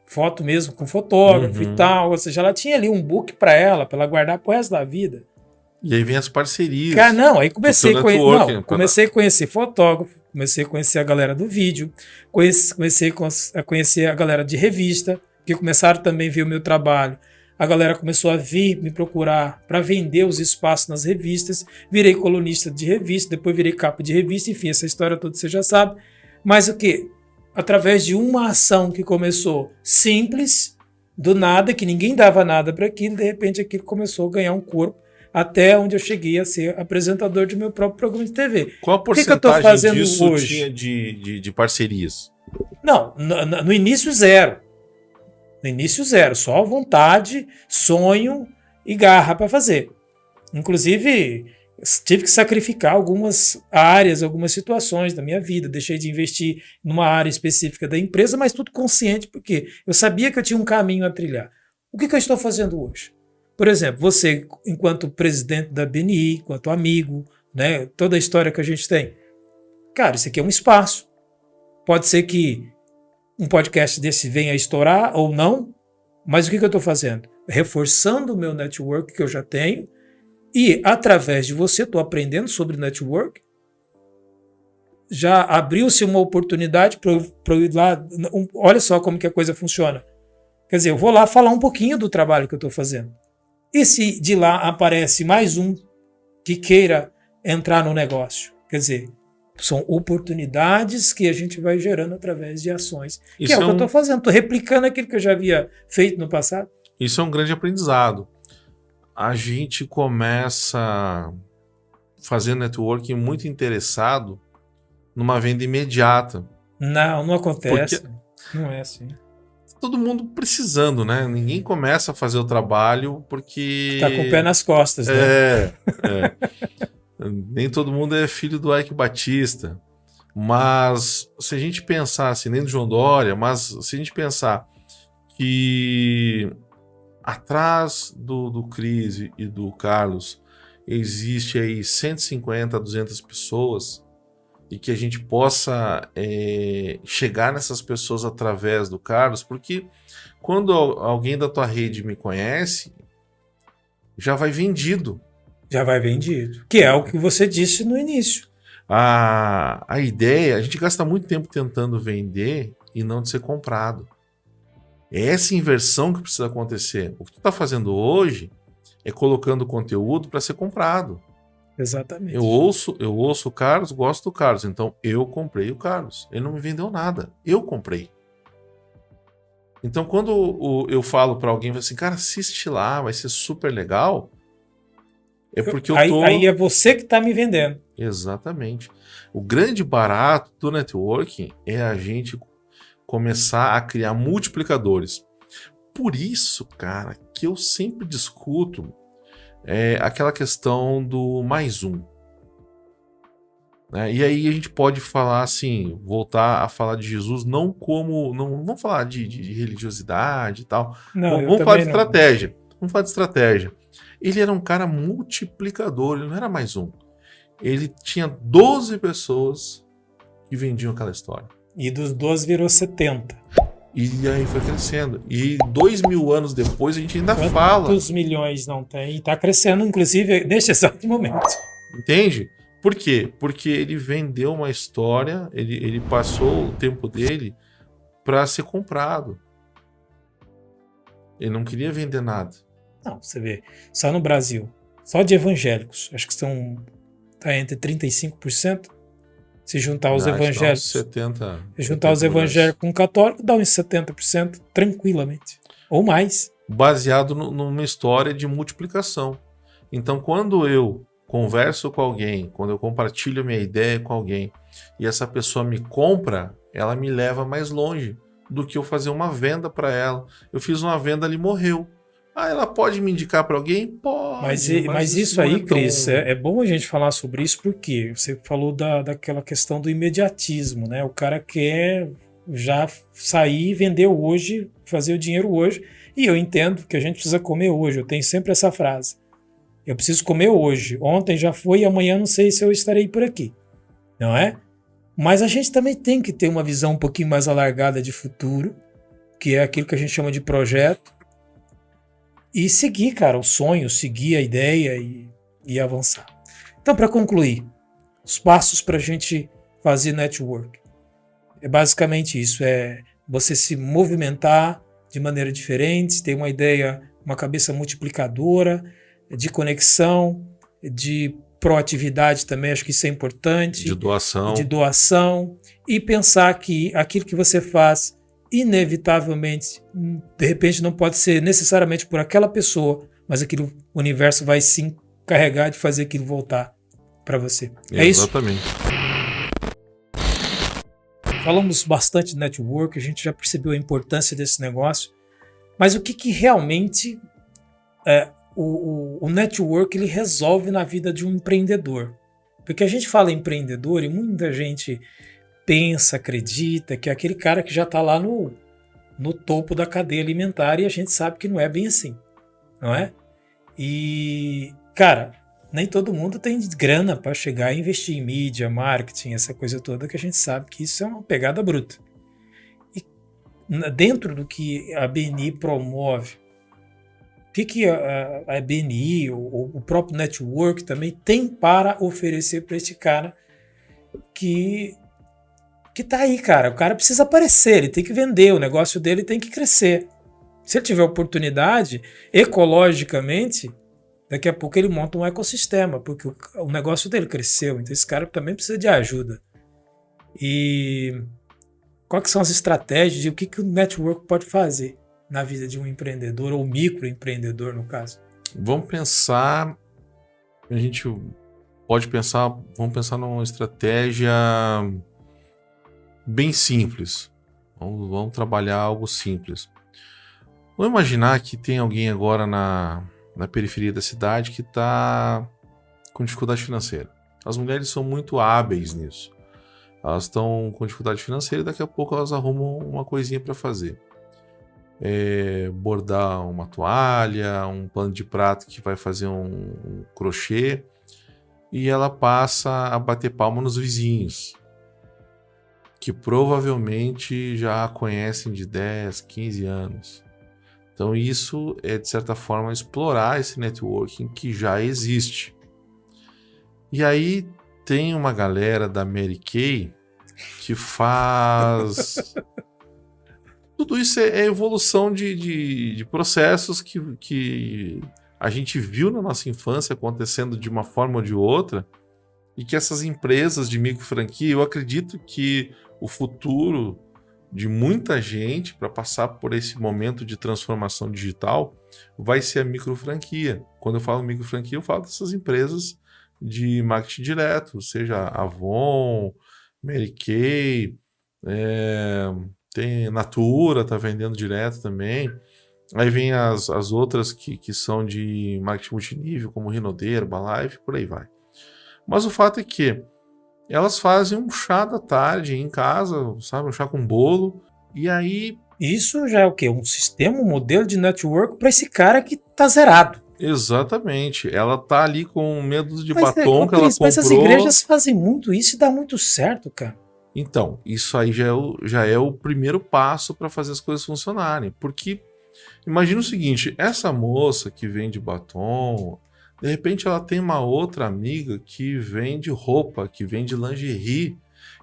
foto mesmo com fotógrafo e tal. Ou seja, ela tinha ali um book para ela guardar pro resto da vida. E aí vem as parcerias. Cara, não, aí comecei a conhecer fotógrafo, comecei a conhecer a galera do vídeo, comecei a conhecer a galera de revista, que começaram também a ver o meu trabalho. A galera começou a vir me procurar para vender os espaços nas revistas. Virei colunista de revista, depois virei capa de revista, enfim, essa história toda você já sabe. Mas o quê? Através de uma ação que começou simples, do nada, que ninguém dava nada para aquilo, de repente aquilo começou a ganhar um corpo, até onde eu cheguei a ser apresentador de meu próprio programa de TV. Qual a porcentagem que eu tô fazendo disso hoje? Tinha de parcerias? Não, no início zero. No início zero, só vontade, sonho e garra para fazer. Inclusive, tive que sacrificar algumas áreas, algumas situações da minha vida. Deixei de investir numa área específica da empresa, mas tudo consciente, porque eu sabia que eu tinha um caminho a trilhar. O que eu estou fazendo hoje? Por exemplo, você, enquanto presidente da BNI, enquanto amigo, né, toda a história que a gente tem. Cara, isso aqui é um espaço. Pode ser que um podcast desse venha a estourar ou não, mas o que eu estou fazendo? Reforçando o meu network que eu já tenho e, através de você, estou aprendendo sobre network. Já abriu-se uma oportunidade para eu ir lá. Olha só como que a coisa funciona. Quer dizer, eu vou lá falar um pouquinho do trabalho que eu estou fazendo. E se de lá aparece mais um que queira entrar no negócio? Quer dizer, são oportunidades que a gente vai gerando através de ações. Que é o que eu estou fazendo. Estou replicando aquilo que eu já havia feito no passado. Isso é um grande aprendizado. A gente começa fazendo networking muito interessado numa venda imediata. Não acontece. Porque não é assim. Todo mundo precisando, né? Ninguém começa a fazer o trabalho porque... Tá com o pé nas costas, né? Nem todo mundo é filho do Ike Batista. Mas se a gente pensar assim, nem do João Dória, mas se a gente pensar que atrás do Cris e do Carlos existe aí 150 a 200 pessoas e que a gente possa chegar nessas pessoas através do Carlos, porque quando alguém da tua rede me conhece, já vai vendido. Já vai vendido. Que é o que você disse no início. A ideia, a gente gasta muito tempo tentando vender e não de ser comprado. É essa inversão que precisa acontecer. O que tu está fazendo hoje é colocando conteúdo para ser comprado. Exatamente. Eu ouço o Carlos, gosto do Carlos, então eu comprei o Carlos. Ele não me vendeu nada, eu comprei. Então quando eu falo para alguém assim, cara, assiste lá, vai ser super legal, é porque aí é você que está me vendendo. Exatamente. O grande barato do networking é a gente começar a criar multiplicadores. Por isso, cara, que eu sempre discuto aquela questão do mais um. Né? E aí a gente pode falar assim, voltar a falar de Jesus não como... Não vamos falar de religiosidade e tal. Não, vamos falar de estratégia. Vamos falar de estratégia. Ele era um cara multiplicador, ele não era mais um. Ele tinha 12 pessoas que vendiam aquela história. E dos 12 virou 70. E aí foi crescendo. E 2000 anos depois a gente ainda fala. Quantos milhões não tem? E está crescendo, inclusive, neste exato momento. Entende? Por quê? Porque ele vendeu uma história, ele passou o tempo dele para ser comprado. Ele não queria vender nada. Não, você vê, só no Brasil, só de evangélicos, acho que tá entre 35%. Se juntar os evangélicos, 70, juntar os evangélicos com católicos, dá uns 70% tranquilamente, ou mais. Baseado numa história de multiplicação. Então, quando eu converso com alguém, quando eu compartilho minha ideia com alguém, e essa pessoa me compra, ela me leva mais longe do que eu fazer uma venda para ela. Eu fiz uma venda, ali morreu. Ela pode me indicar para alguém? Pode. Mas isso aí, Cris, é bom a gente falar sobre isso, porque você falou daquela questão do imediatismo, né? O cara quer já sair, vender hoje, fazer o dinheiro hoje, e eu entendo que a gente precisa comer hoje, eu tenho sempre essa frase. Eu preciso comer hoje. Ontem já foi e amanhã não sei se eu estarei por aqui. Não é? Mas a gente também tem que ter uma visão um pouquinho mais alargada de futuro, que é aquilo que a gente chama de projeto, e seguir, cara, o sonho, seguir a ideia e avançar. Então, para concluir, os passos para a gente fazer network. É basicamente isso, é você se movimentar de maneira diferente, ter uma ideia, uma cabeça multiplicadora, de conexão, de proatividade também, acho que isso é importante. De doação. E pensar que aquilo que você faz, inevitavelmente, de repente não pode ser necessariamente por aquela pessoa, mas aquilo, o universo vai se encarregar de fazer aquilo voltar para você. É isso? Exatamente. Falamos bastante de network, a gente já percebeu a importância desse negócio, mas o que realmente o network ele resolve na vida de um empreendedor? Porque a gente fala empreendedor e muita gente pensa, acredita que é aquele cara que já está lá no topo da cadeia alimentar e a gente sabe que não é bem assim, não é? E, cara, nem todo mundo tem grana para chegar e investir em mídia, marketing, essa coisa toda que a gente sabe que isso é uma pegada bruta. E dentro do que a BNI promove, o que a BNI ou o próprio network também tem para oferecer para esse cara que tá aí, cara. O cara precisa aparecer, ele tem que vender, o negócio dele tem que crescer. Se ele tiver oportunidade, ecologicamente, daqui a pouco ele monta um ecossistema, porque o negócio dele cresceu, então esse cara também precisa de ajuda. E quais são as estratégias e o que o network pode fazer na vida de um empreendedor ou microempreendedor, no caso? Vamos pensar numa estratégia bem simples. Vamos trabalhar algo simples. Vamos imaginar que tem alguém agora na periferia da cidade que está com dificuldade financeira. As mulheres são muito hábeis nisso. Elas estão com dificuldade financeira e daqui a pouco elas arrumam uma coisinha para fazer. Bordar uma toalha, um pano de prato que vai fazer um crochê, e ela passa a bater palma nos vizinhos, que provavelmente já a conhecem de 10, 15 anos. Então isso é, de certa forma, explorar esse networking que já existe. E aí tem uma galera da Mary Kay que faz... Tudo isso é evolução de processos que a gente viu na nossa infância acontecendo de uma forma ou de outra, e que essas empresas de micro franquia, eu acredito que o futuro de muita gente para passar por esse momento de transformação digital vai ser a micro franquia. Quando eu falo micro franquia, eu falo dessas empresas de marketing direto, seja Avon, Mary Kay, tem Natura, tá vendendo direto também. Aí vem as outras que são de marketing multinível, como Rinode, Herbalife, por aí vai. Mas o fato é que elas fazem um chá da tarde em casa, sabe? Um chá com bolo. E aí... Isso já é o quê? Um sistema, um modelo de network para esse cara que tá zerado. Exatamente. Ela tá ali com medo de batom que ela comprou. Mas as igrejas fazem muito isso e dá muito certo, cara. Então, isso aí já é o primeiro passo para fazer as coisas funcionarem. Porque, imagina o seguinte, essa moça que vende batom, de repente ela tem uma outra amiga que vende roupa, que vende lingerie,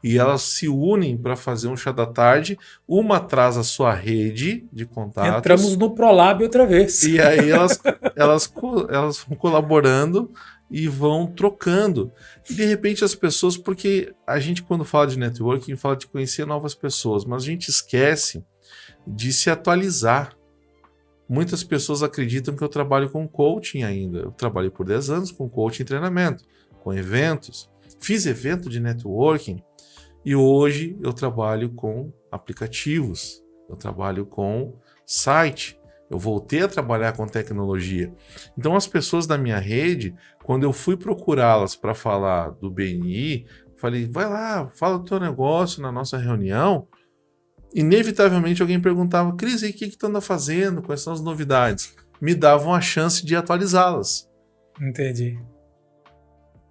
e elas se unem para fazer um chá da tarde, uma traz a sua rede de contatos. Entramos no Prolab outra vez. E aí elas vão colaborando e vão trocando. E de repente as pessoas, porque a gente quando fala de networking, fala de conhecer novas pessoas, mas a gente esquece de se atualizar. Muitas pessoas acreditam que eu trabalho com coaching ainda. Eu trabalhei por 10 anos com coaching e treinamento, com eventos. Fiz evento de networking e hoje eu trabalho com aplicativos. Eu trabalho com site. Eu voltei a trabalhar com tecnologia. Então as pessoas da minha rede, quando eu fui procurá-las para falar do BNI, falei, vai lá, fala do teu negócio na nossa reunião. Inevitavelmente alguém perguntava, Cris, e o que tu anda fazendo? Quais são as novidades? Me davam a chance de atualizá-las. Entendi.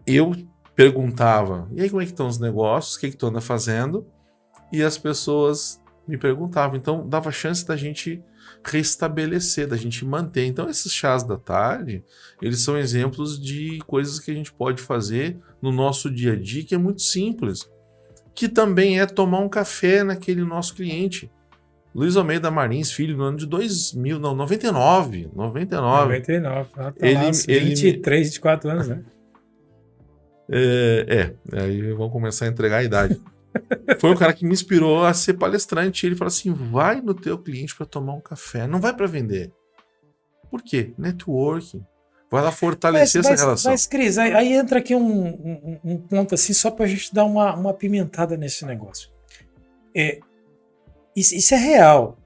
Eu perguntava, e aí como é que estão os negócios, o que tu anda fazendo? E as pessoas me perguntavam, então dava chance da gente restabelecer, da gente manter. Então esses chás da tarde, eles são exemplos de coisas que a gente pode fazer no nosso dia a dia, que é muito simples, que também é tomar um café naquele nosso cliente. Luiz Almeida Marins, filho, no ano de 2000, não, 99. 99, tá lá, Ele, uns ele, 23, 24 anos, né? aí vão começar a entregar a idade. Foi um cara que me inspirou a ser palestrante. Ele falou assim: vai no teu cliente para tomar um café, não vai para vender. Por quê? Networking. Vai lá fortalecer essa relação. Mas, Cris, aí entra aqui um ponto assim, só para a gente dar uma pimentada nesse negócio. Isso é real.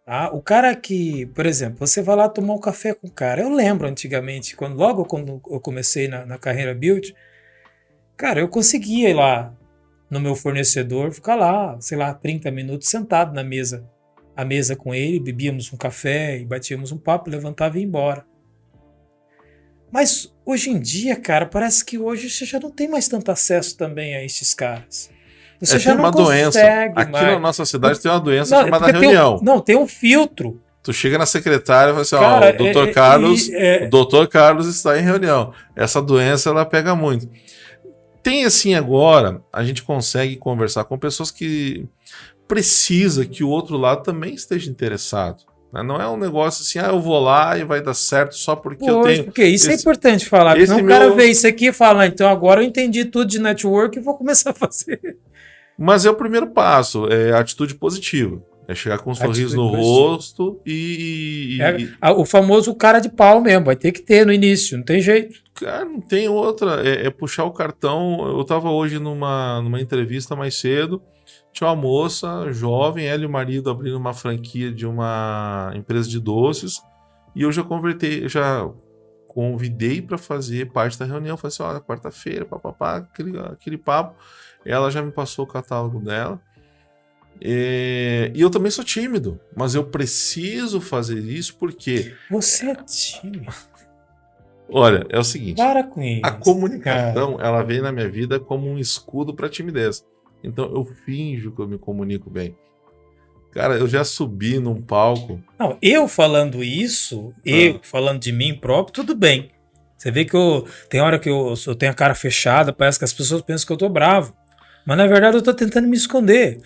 Tá? O cara que, por exemplo, você vai lá tomar um café com o cara. Eu lembro antigamente, logo quando eu comecei na carreira Build, cara, eu conseguia ir lá no meu fornecedor, ficar lá, sei lá, 30 minutos sentado à mesa com ele, bebíamos um café e batíamos um papo, levantava e ia embora. Mas hoje em dia, cara, parece que hoje você já não tem mais tanto acesso também a esses caras. Você já tem uma não doença. Aqui mais. na nossa cidade tem uma doença chamada porque reunião. Tem um filtro. Tu chega na secretária e fala assim, Cara, o doutor Carlos está em reunião. Essa doença, ela pega muito. Tem assim agora, a gente consegue conversar com pessoas que precisa que o outro lado também esteja interessado. Né? Não é um negócio assim, eu vou lá e vai dar certo só porque eu tenho... Porque isso é importante falar, porque senão o cara vê isso aqui e fala, então agora eu entendi tudo de network e vou começar a fazer. Mas é o primeiro passo, é a atitude positiva. É chegar com um sorriso no rosto o famoso cara de pau mesmo, vai ter que ter no início, não tem jeito. Cara, não tem outra, é puxar o cartão. Eu estava hoje numa entrevista mais cedo, tinha uma moça jovem, ela e o marido abrindo uma franquia de uma empresa de doces, e eu já convidei para fazer parte da reunião. Falei assim, olha, quarta-feira, papapá, aquele papo. Ela já me passou o catálogo dela. E eu também sou tímido, mas eu preciso fazer isso porque... Você é tímido? Olha, é o seguinte, para com isso, a comunicação, ela vem na minha vida como um escudo para timidez. Então eu finjo que eu me comunico bem. Cara, eu já subi num palco... Não, eu falando isso, falando de mim próprio, tudo bem. Você vê que tem hora que eu tenho a cara fechada, parece que as pessoas pensam que eu tô bravo. Mas na verdade eu tô tentando me esconder.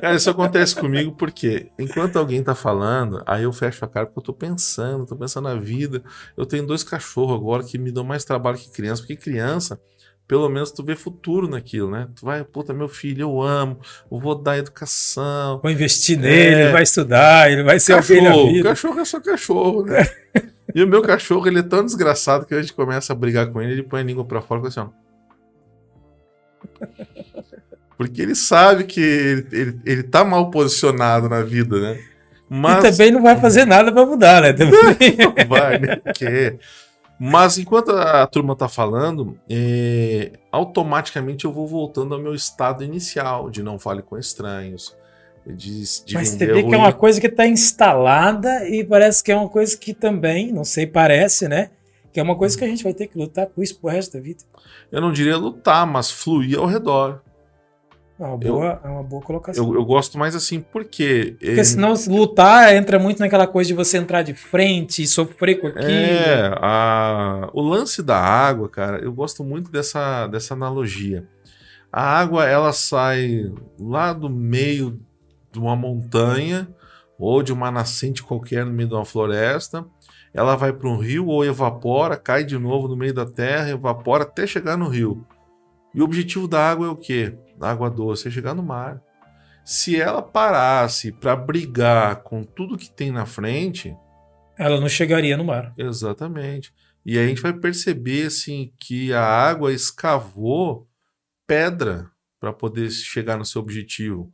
Cara, isso acontece comigo porque enquanto alguém tá falando, aí eu fecho a cara porque eu tô pensando na vida. Eu tenho 2 cachorros agora que me dão mais trabalho que criança, porque criança, pelo menos tu vê futuro naquilo, né? Tu vai, puta, meu filho, eu amo, eu vou dar educação. Vou investir nele, ele vai estudar, ele vai ser alguém na vida. Cachorro é só cachorro, né? E o meu cachorro, ele é tão desgraçado que a gente começa a brigar com ele, ele põe a língua pra fora e fala assim, ó. Porque ele sabe que ele tá mal posicionado na vida, né? Mas... E também não vai fazer nada pra mudar, né? Não vai, né? Mas enquanto a turma tá falando, automaticamente eu vou voltando ao meu estado inicial, de não fale com estranhos, de mas você vê que é uma coisa que tá instalada e parece que é uma coisa que também, não sei, parece, né? Que é uma coisa que a gente vai ter que lutar com isso pro resto da vida. Eu não diria lutar, mas fluir ao redor. É uma boa colocação. Eu gosto mais assim, porque senão lutar entra muito naquela coisa de você entrar de frente e sofrer com aquilo. O lance da água, cara, eu gosto muito dessa analogia. A água, ela sai lá do meio de uma montanha ou de uma nascente qualquer no meio de uma floresta, ela vai para um rio ou evapora, cai de novo no meio da terra, evapora até chegar no rio. E o objetivo da água é o quê? Da água doce é chegar no mar. Se ela parasse para brigar com tudo que tem na frente... ela não chegaria no mar. Exatamente. E aí a gente vai perceber assim, que a água escavou pedra para poder chegar no seu objetivo.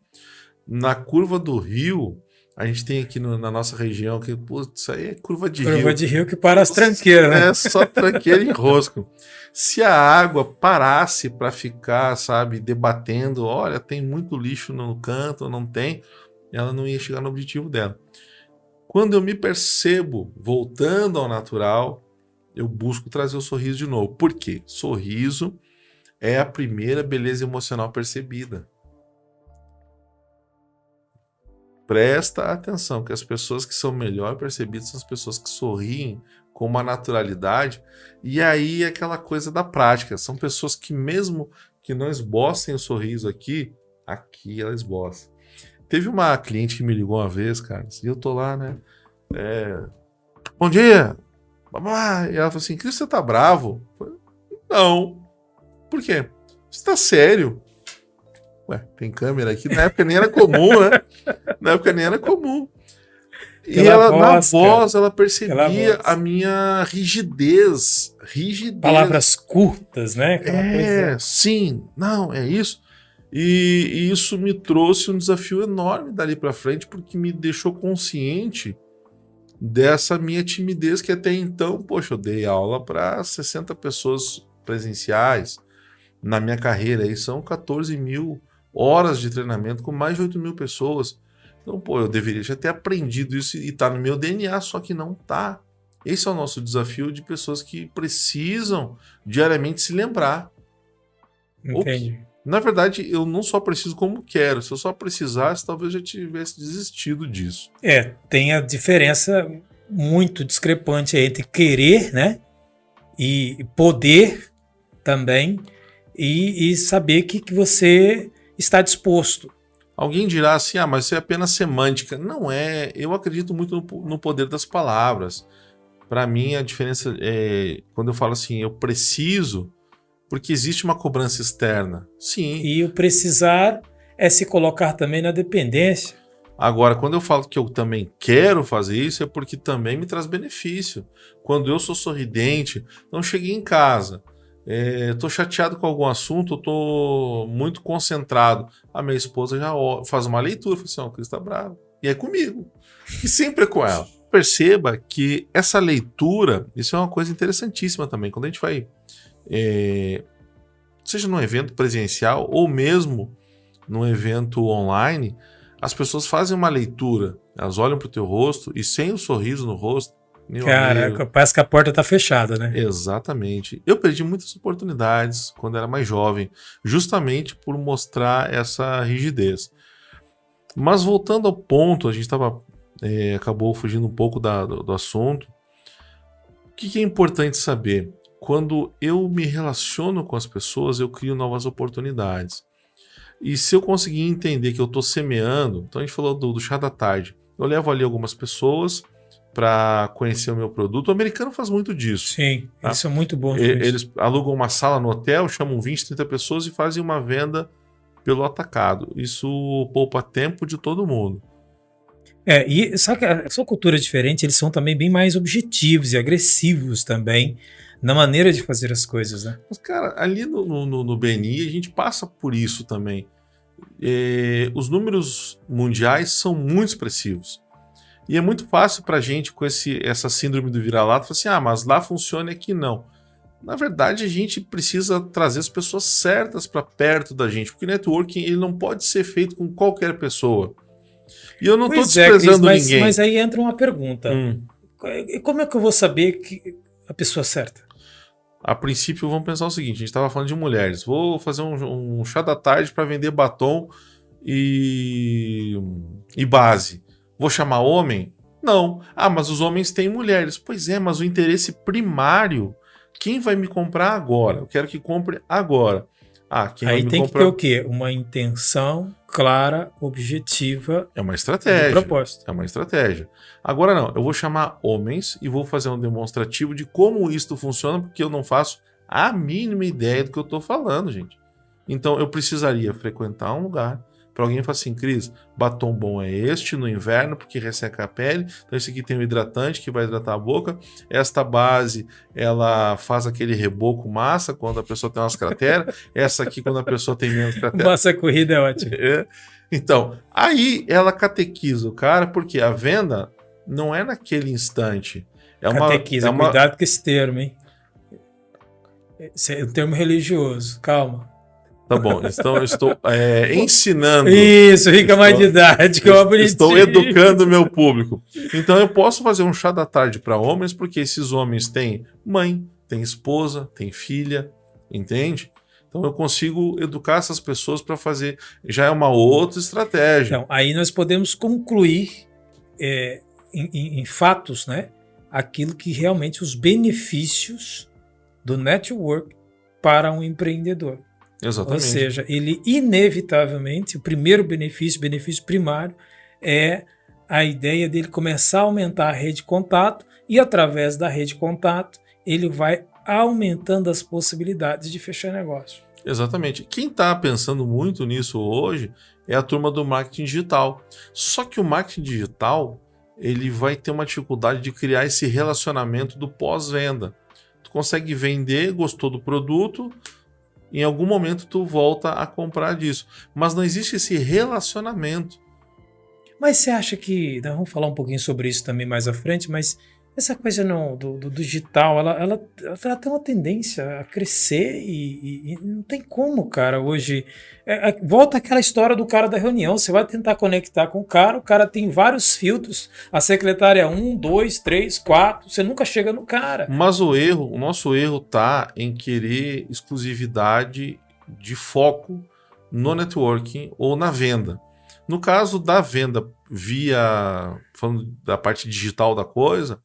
Na curva do rio, a gente tem aqui na nossa região, que isso aí é curva de rio. Curva de rio que para as tranqueiras, né? É só tranqueira e enrosco. Se a água parasse para ficar, sabe, debatendo, olha, tem muito lixo no canto, não tem, ela não ia chegar no objetivo dela. Quando eu me percebo voltando ao natural, eu busco trazer o sorriso de novo. Por quê? Sorriso é a primeira beleza emocional percebida. Presta atenção que as pessoas que são melhor percebidas são as pessoas que sorriem com uma naturalidade, e aí aquela coisa da prática. São pessoas que mesmo que não esbocem o sorriso aqui ela esboça. Teve uma cliente que me ligou uma vez, cara, e eu tô lá, né? Bom dia! Babá. E ela falou assim, Cris, você tá bravo? Eu falei, não. Por quê? Você tá sério? Ué, tem câmera aqui. Na época nem era comum, né? Na época nem era comum. E ela, na voz, ela percebia a minha rigidez. Palavras curtas, né? Coisa... sim, não, é isso. E isso me trouxe um desafio enorme dali pra frente, porque me deixou consciente dessa minha timidez, que até então, poxa, eu dei aula para 60 pessoas presenciais na minha carreira, aí são 14 mil horas de treinamento com mais de 8 mil pessoas. Então, pô, eu deveria já ter aprendido isso e tá no meu DNA, só que não tá. Esse é o nosso desafio de pessoas que precisam diariamente se lembrar. Entendi. Na verdade, eu não só preciso como quero. Se eu só precisasse, talvez eu já tivesse desistido disso. Tem a diferença muito discrepante entre querer, né? E poder também, e saber que você está disposto. Alguém dirá assim, mas isso é apenas semântica. Não é. Eu acredito muito no poder das palavras. Para mim, a diferença é quando eu falo assim, eu preciso, porque existe uma cobrança externa. Sim. E o precisar é se colocar também na dependência. Agora, quando eu falo que eu também quero fazer isso, é porque também me traz benefício. Quando eu sou sorridente, não cheguei em casa, estou chateado com algum assunto, estou muito concentrado. A minha esposa já faz uma leitura, fala assim, o Cris está bravo. E é comigo. E sempre é com ela. Perceba que essa leitura, isso é uma coisa interessantíssima também. Quando a gente vai, seja num evento presencial ou mesmo num evento online, as pessoas fazem uma leitura, elas olham para o teu rosto e sem o sorriso no rosto, Caraca, parece que a porta está fechada, né? Exatamente. Eu perdi muitas oportunidades quando era mais jovem, justamente por mostrar essa rigidez. Mas voltando ao ponto, a gente acabou fugindo um pouco do assunto. O que é importante saber? Quando eu me relaciono com as pessoas, eu crio novas oportunidades. E se eu conseguir entender que eu estou semeando, então a gente falou do chá da tarde, eu levo ali algumas pessoas para conhecer o meu produto. O americano faz muito disso. Sim, tá? Eles são muito bons. Eles alugam uma sala no hotel, chamam 20, 30 pessoas e fazem uma venda pelo atacado. Isso poupa tempo de todo mundo. E só que a sua cultura é diferente, eles são também bem mais objetivos e agressivos também na maneira de fazer as coisas, né? Mas, cara, ali no BNI a gente passa por isso também. Os números mundiais são muito expressivos. E é muito fácil pra gente com essa síndrome do vira-lata, falar assim, mas lá funciona e aqui não. Na verdade, a gente precisa trazer as pessoas certas para perto da gente, porque networking ele não pode ser feito com qualquer pessoa. E eu não estou desprezando Cris, ninguém. Mas aí entra uma pergunta. Como é que eu vou saber que a pessoa é certa? A princípio, vamos pensar o seguinte, a gente estava falando de mulheres. Vou fazer um chá da tarde para vender batom e base. Vou chamar homem? Não. Mas os homens têm mulheres. Pois é, mas o interesse primário, quem vai me comprar agora? Eu quero que compre agora. Quem aí vai me tem comprar... que ter o quê? Uma intenção clara, objetiva. É uma estratégia. De propósito. É uma estratégia. Agora não, eu vou chamar homens e vou fazer um demonstrativo de como isto funciona, porque eu não faço a mínima ideia do que eu estou falando, gente. Então eu precisaria frequentar um lugar para alguém falar assim, Cris, batom bom é este no inverno porque resseca a pele, então esse aqui tem um hidratante que vai hidratar a boca, esta base ela faz aquele reboco massa quando a pessoa tem umas crateras, essa aqui quando a pessoa tem menos cratera. Massa corrida é ótimo. Então, aí ela catequiza o cara, porque a venda não é naquele instante. Catequiza, cuidado com esse termo, hein? Esse é um termo religioso, calma. Tá bom, então eu estou ensinando. Isso, fica mais didático, Estou educando o meu público. Então eu posso fazer um chá da tarde para homens, porque esses homens têm mãe, têm esposa, têm filha, entende? Então eu consigo educar essas pessoas para fazer. Já é uma outra estratégia. Então, aí nós podemos concluir em fatos, né, aquilo que realmente os benefícios do network para um empreendedor. Exatamente. Ou seja, ele inevitavelmente, o primeiro benefício primário, é a ideia dele começar a aumentar a rede de contato e, através da rede de contato, ele vai aumentando as possibilidades de fechar negócio. Exatamente. Quem está pensando muito nisso hoje é a turma do marketing digital. Só que o marketing digital ele vai ter uma dificuldade de criar esse relacionamento do pós-venda. Tu consegue vender, gostou do produto, em algum momento tu volta a comprar disso. Mas não existe esse relacionamento. Mas você acha que... Nós vamos falar um pouquinho sobre isso também mais à frente, mas essa coisa do digital, ela tem uma tendência a crescer e não tem como, cara, hoje... volta aquela história do cara da reunião, você vai tentar conectar com o cara tem vários filtros, a secretária 1, 2, 3, 4, você nunca chega no cara. Mas o nosso erro tá em querer exclusividade de foco no networking ou na venda. No caso da venda falando da parte digital da coisa,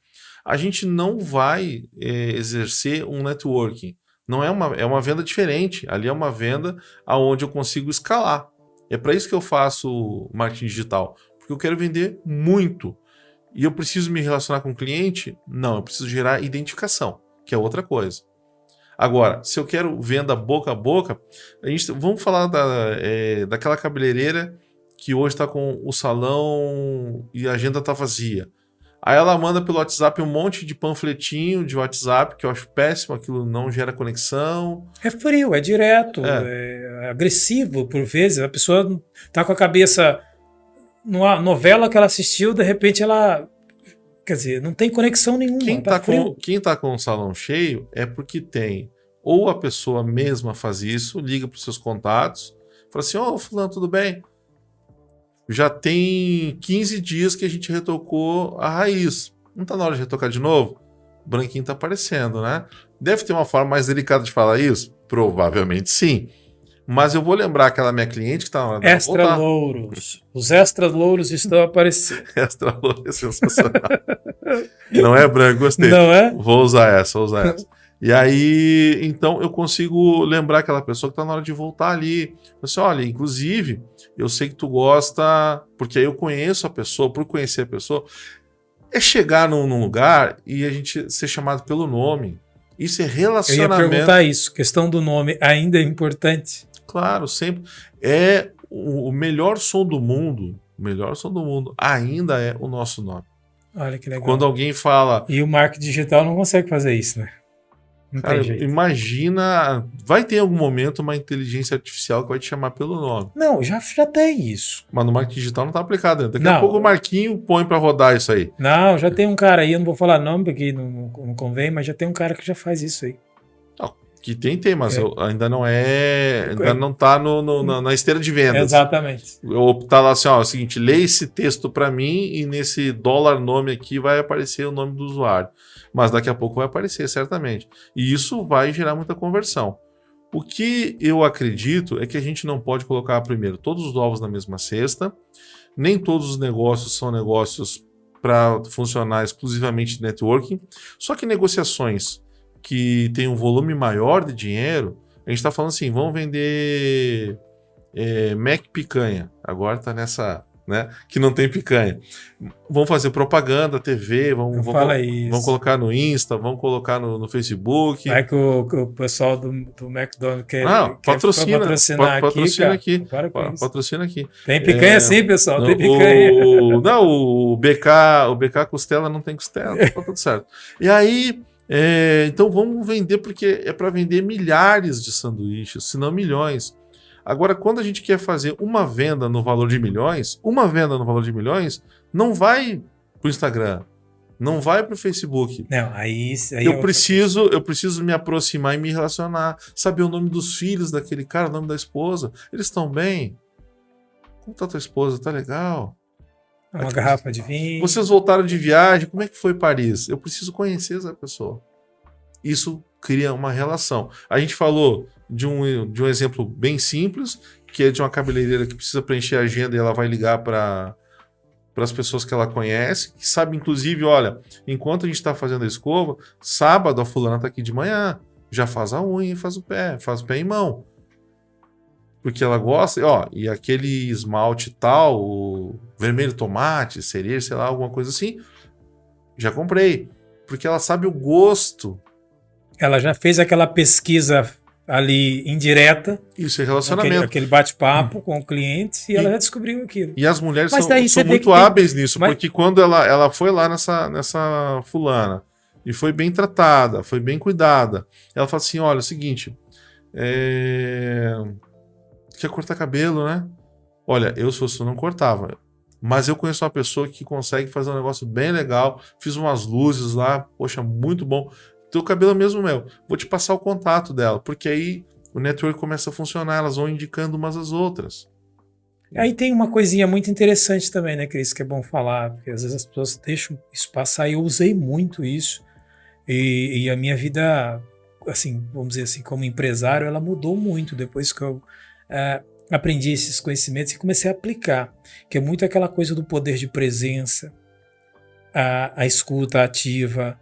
a gente não vai exercer um networking. Não é uma venda diferente. Ali é uma venda onde eu consigo escalar. É para isso que eu faço marketing digital. Porque eu quero vender muito. E eu preciso me relacionar com o cliente? Não, eu preciso gerar identificação, que é outra coisa. Agora, se eu quero venda boca a boca, vamos falar daquela cabeleireira que hoje está com o salão e a agenda está vazia. Aí ela manda pelo WhatsApp um monte de panfletinho de WhatsApp, que eu acho péssimo, aquilo não gera conexão. É frio, é direto, é agressivo por vezes. A pessoa tá com a cabeça numa novela que ela assistiu, de repente ela... Quer dizer, não tem conexão nenhuma. Quem tá com o salão cheio é porque tem. Ou a pessoa mesma faz isso, liga para os seus contatos, fala assim, ô fulano, tudo bem? Já tem 15 dias que a gente retocou a raiz. Não tá na hora de retocar de novo? O branquinho tá aparecendo, né? Deve ter uma forma mais delicada de falar isso? Provavelmente sim. Mas eu vou lembrar aquela minha cliente que tá na hora de extra louros. Os extra louros estão aparecendo. Extra louros é sensacional. Não é, branco? Gostei. Não é? Vou usar essa. E aí, então, eu consigo lembrar aquela pessoa que tá na hora de voltar ali. Assim, olha, inclusive, eu sei que tu gosta, porque aí eu conheço a pessoa, por conhecer a pessoa, é chegar num lugar e a gente ser chamado pelo nome. Isso é relacionamento. Eu ia perguntar isso, questão do nome ainda é importante? Claro, sempre. É o melhor som do mundo, ainda é o nosso nome. Olha que legal. Quando alguém fala... E o marketing digital não consegue fazer isso, né? Não cara, tem jeito. Imagina, vai ter em algum momento uma inteligência artificial que vai te chamar pelo nome. Não, já tem isso. Mas no marketing digital não está aplicado ainda. Daqui a pouco o Marquinho põe para rodar isso aí. Não, já tem um cara aí, eu não vou falar nome porque não convém, mas já tem um cara que já faz isso aí. Não, que tem, mas ainda não ainda não está na esteira de vendas. Exatamente. Tá lá assim, ó, é o seguinte, lê esse texto para mim e nesse dólar nome aqui vai aparecer o nome do usuário. Mas daqui a pouco vai aparecer, certamente. E isso vai gerar muita conversão. O que eu acredito é que a gente não pode colocar, primeiro, todos os ovos na mesma cesta. Nem todos os negócios são negócios para funcionar exclusivamente de networking. Só que negociações que têm um volume maior de dinheiro, a gente está falando assim, vamos vender Mac picanha. Agora está nessa... né? Que não tem picanha. Vão fazer propaganda, TV, vão colocar no Insta, vão colocar no Facebook. Vai que o pessoal do McDonald's quer patrocinar aqui. Patrocina aqui. Tem picanha sim, pessoal, tem picanha. O BK Costela não tem costela, tá tudo certo. E aí, então vamos vender, porque é para vender milhares de sanduíches, se não milhões. Agora, quando a gente quer fazer uma venda no valor de milhões, não vai para o Instagram, Não vai pro Facebook. Não, aí Eu preciso me aproximar e me relacionar. Saber o nome dos filhos daquele cara, o nome da esposa. Eles estão bem? Como tá tua esposa? Tá legal? uma garrafa de vinho. Vocês voltaram de viagem, como é que foi Paris? Eu preciso conhecer essa pessoa. Isso cria uma relação. A gente falou de um exemplo bem simples, que é de uma cabeleireira que precisa preencher a agenda e ela vai ligar para as pessoas que ela conhece, que sabe, inclusive, olha, enquanto a gente está fazendo a escova, sábado a fulana está aqui de manhã, já faz a unha e faz o pé e mão. Porque ela gosta, ó, e aquele esmalte tal, o vermelho tomate, cereja, sei lá, alguma coisa assim, já comprei. Porque ela sabe o gosto. Ela já fez aquela pesquisa ali indireta. Isso é relacionamento. Aquele bate-papo com o cliente e ela já descobriu aquilo. E as mulheres Mas são muito hábeis nisso, porque quando ela foi lá nessa fulana e foi bem tratada, foi bem cuidada, ela fala assim, olha, é o seguinte, quer cortar cabelo, né? Olha, eu se fosse não cortava, mas eu conheço uma pessoa que consegue fazer um negócio bem legal, fiz umas luzes lá, poxa, muito bom. Teu cabelo é mesmo meu. Vou te passar o contato dela, porque aí o network começa a funcionar, elas vão indicando umas às outras. Aí tem uma coisinha muito interessante também, né, Cris, que é bom falar, porque às vezes as pessoas deixam isso passar, e eu usei muito isso, e a minha vida, assim, vamos dizer assim, como empresário, ela mudou muito depois que eu aprendi esses conhecimentos e comecei a aplicar, que é muito aquela coisa do poder de presença, a escuta ativa,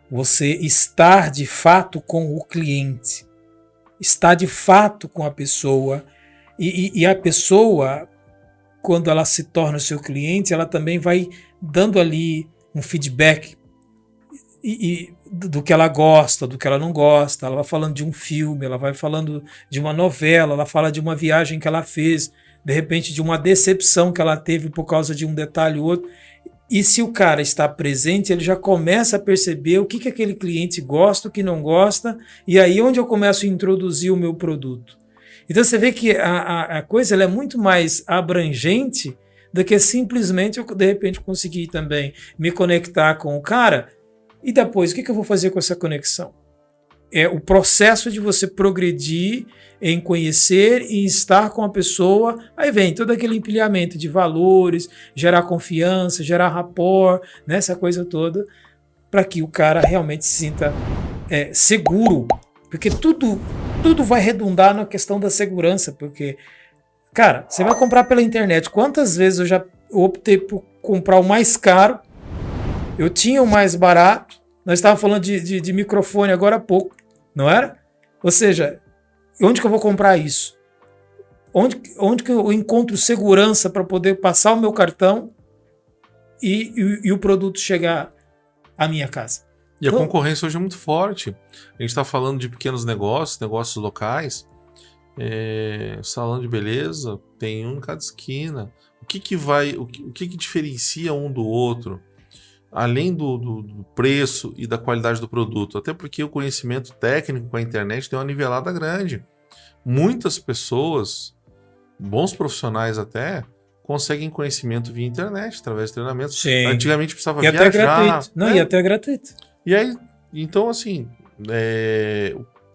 você estar de fato com o cliente, estar de fato com a pessoa, e a pessoa, quando ela se torna o seu cliente, ela também vai dando ali um feedback do que ela gosta, do que ela não gosta. Ela vai falando de um filme, ela vai falando de uma novela, ela fala de uma viagem que ela fez, de repente de uma decepção que ela teve por causa de um detalhe ou outro. E se o cara está presente, ele já começa a perceber o que aquele cliente gosta, o que não gosta, e aí onde eu começo a introduzir o meu produto. Então você vê que a coisa ela é muito mais abrangente do que simplesmente eu, de repente, conseguir também me conectar com o cara, e depois o que eu vou fazer com essa conexão? É o processo de você progredir em conhecer e estar com a pessoa. Aí vem todo aquele empilhamento de valores, gerar confiança, gerar rapport, né, essa coisa toda, para que o cara realmente se sinta seguro, porque tudo vai redundar na questão da segurança, porque, cara, você vai comprar pela internet, quantas vezes eu já optei por comprar o mais caro, eu tinha o mais barato, nós estávamos falando de microfone agora há pouco, não era? Ou seja, onde que eu vou comprar isso? Onde que eu encontro segurança para poder passar o meu cartão e o produto chegar à minha casa? E a concorrência hoje é muito forte. A gente está falando de pequenos negócios locais. Salão de beleza, tem um em cada esquina. O que diferencia um do outro? Além do preço e da qualidade do produto, até porque o conhecimento técnico com a internet tem uma nivelada grande. Muitas pessoas, bons profissionais até, conseguem conhecimento via internet, através de treinamentos. Sim. Antigamente precisava e viajar. Até gratuito. Não, e até gratuito. E aí, então assim,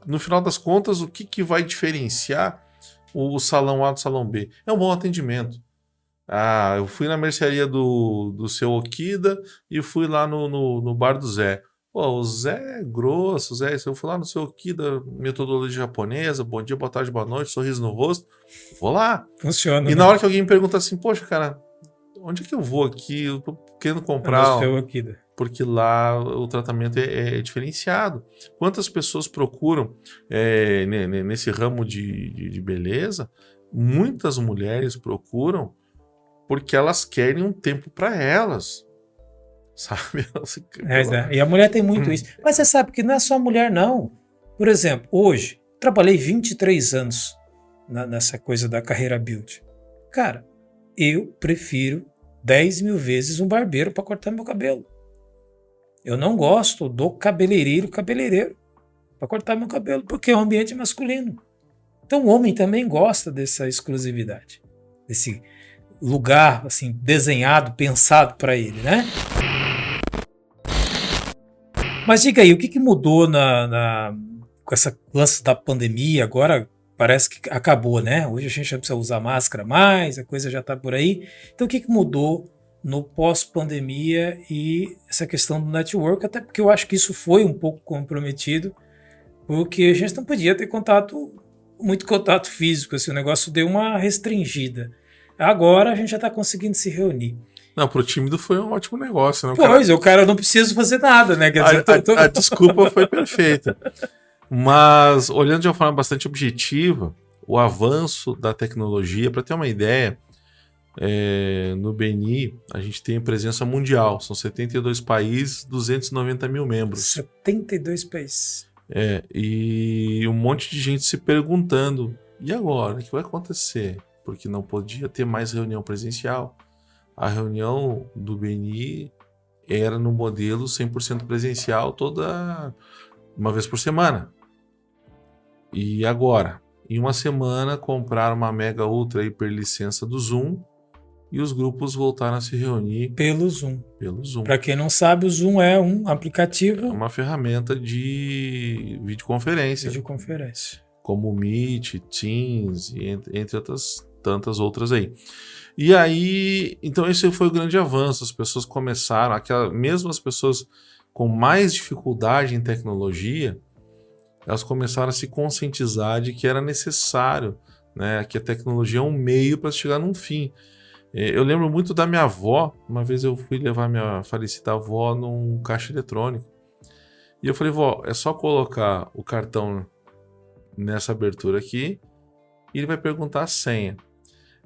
no final das contas, o que vai diferenciar o salão A do salão B? É um bom atendimento. Eu fui na mercearia do seu Okida e fui lá no bar do Zé. Pô, o Zé é grosso, Zé. Eu fui lá no seu Okida, metodologia japonesa, bom dia, boa tarde, boa noite, sorriso no rosto. Vou lá. Funciona. E na hora que alguém me pergunta assim, poxa, cara, onde é que eu vou aqui? Eu tô querendo comprar. Seu Okida. Porque lá o tratamento é diferenciado. Quantas pessoas procuram nesse ramo de beleza? Muitas mulheres procuram porque elas querem um tempo para elas, sabe? E a mulher tem muito isso. Mas você sabe que não é só mulher, não. Por exemplo, hoje, trabalhei 23 anos nessa coisa da carreira build. Cara, eu prefiro 10 mil vezes um barbeiro para cortar meu cabelo. Eu não gosto do cabeleireiro para cortar meu cabelo, porque é um ambiente masculino. Então o homem também gosta dessa exclusividade, desse lugar assim desenhado, pensado para ele, né? Mas diga aí, o que mudou com essa lance da pandemia? Agora parece que acabou, né? Hoje a gente já precisa usar máscara mais, a coisa já está por aí. Então o que mudou no pós-pandemia e essa questão do network? Até porque eu acho que isso foi um pouco comprometido, porque a gente não podia ter muito contato físico, assim, o negócio deu uma restringida. Agora a gente já está conseguindo se reunir. Não, pro tímido foi um ótimo negócio, né? Pois, o cara não precisa fazer nada, né? Quer dizer, a desculpa foi perfeita. Mas, olhando de uma forma bastante objetiva, o avanço da tecnologia, para ter uma ideia, no BNI a gente tem presença mundial, são 72 países, 290 mil membros. 72 países. E um monte de gente se perguntando, e agora? O que vai acontecer? Porque não podia ter mais reunião presencial. A reunião do BNI era no modelo 100% presencial toda uma vez por semana. E agora? Em uma semana compraram uma mega ultra hiper licença do Zoom e os grupos voltaram a se reunir pelo Zoom. Para quem não sabe, o Zoom é um aplicativo. É uma ferramenta de videoconferência. Como o Meet, Teams, entre outras tantas outras aí. E aí, então esse foi o grande avanço. As pessoas começaram, mesmo as pessoas com mais dificuldade em tecnologia, elas começaram a se conscientizar de que era necessário, né, que a tecnologia é um meio para chegar num fim. Eu lembro muito da minha avó. Uma vez eu fui levar minha falecida avó num caixa eletrônico. E eu falei, vó, é só colocar o cartão nessa abertura aqui e ele vai perguntar a senha.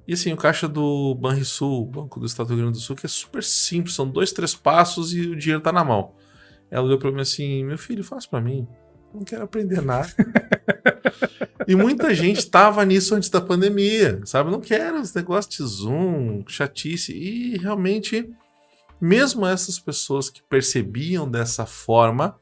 E assim, o caixa do Banrisul, Banco do Estado do Rio Grande do Sul, que é super simples, são 2, 3 passos e o dinheiro tá na mão. Ela olhou para mim assim, meu filho, faz para mim. Não quero aprender nada. E muita gente estava nisso antes da pandemia, sabe? Não quero os negócios de Zoom, chatice. E realmente, mesmo essas pessoas que percebiam dessa forma,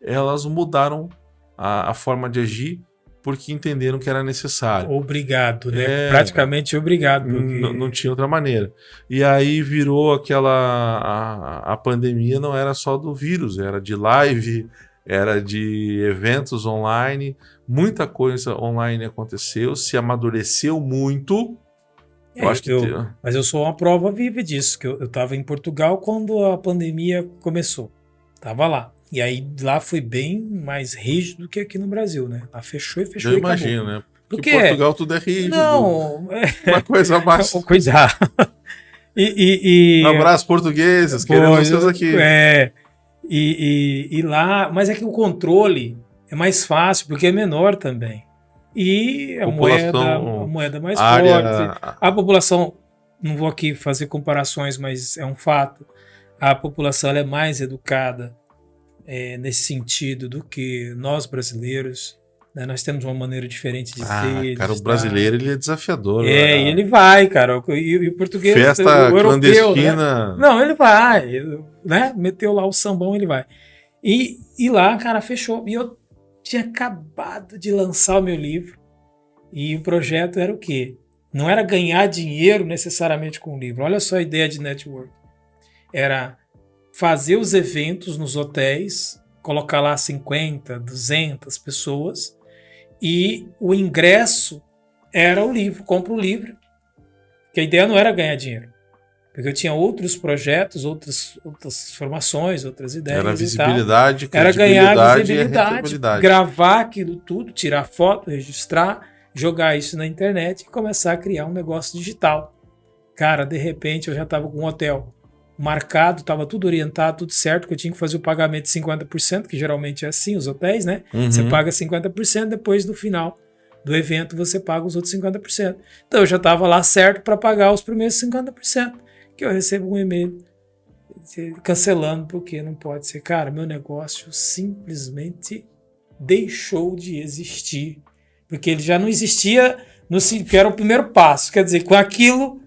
elas mudaram a forma de agir porque entenderam que era necessário. Obrigado, né? Praticamente obrigado. Porque... Não tinha outra maneira. E aí virou a pandemia não era só do vírus, era de live, era de eventos online, muita coisa online aconteceu, se amadureceu muito. Mas eu sou uma prova viva disso, que eu estava em Portugal quando a pandemia começou. Estava lá. E aí lá foi bem mais rígido do que aqui no Brasil, né? Lá fechou e fechou. Eu imagino, né? Porque em Portugal tudo é rígido. Não, uma coisa mais. Cuidado. Um abraço, portugueses, queremos vocês aqui. E lá, mas é que o controle é mais fácil, porque é menor também. E a moeda mais forte. A população, não vou aqui fazer comparações, mas é um fato, a população ela é mais educada nesse sentido do que nós brasileiros. Né? Nós temos uma maneira diferente de ser. Cara, o brasileiro ele é desafiador. E ele vai, cara. E o português, festa o europeu, clandestina. Né? Não, ele vai. Né? Meteu lá o sambão, ele vai. E lá, cara, fechou. E eu tinha acabado de lançar o meu livro. E o projeto era o quê? Não era ganhar dinheiro necessariamente com o livro. Olha só a ideia de network. Era fazer os eventos nos hotéis, colocar lá 50, 200 pessoas, e o ingresso era o livro, compra o livro. Porque a ideia não era ganhar dinheiro. Porque eu tinha outros projetos, outras formações, outras ideias. Era visibilidade, era ganhar visibilidade, gravar aquilo tudo, tirar foto, registrar, jogar isso na internet e começar a criar um negócio digital. Cara, de repente eu já estava com um hotel marcado, estava tudo orientado, tudo certo, que eu tinha que fazer o pagamento de 50%, que geralmente é assim, os hotéis, né? Uhum. Você paga 50%, depois no final do evento você paga os outros 50%. Então eu já estava lá certo para pagar os primeiros 50%, que eu recebo um e-mail cancelando, porque não pode ser. Cara, meu negócio simplesmente deixou de existir, porque ele já não existia, que era o primeiro passo. Quer dizer, com aquilo,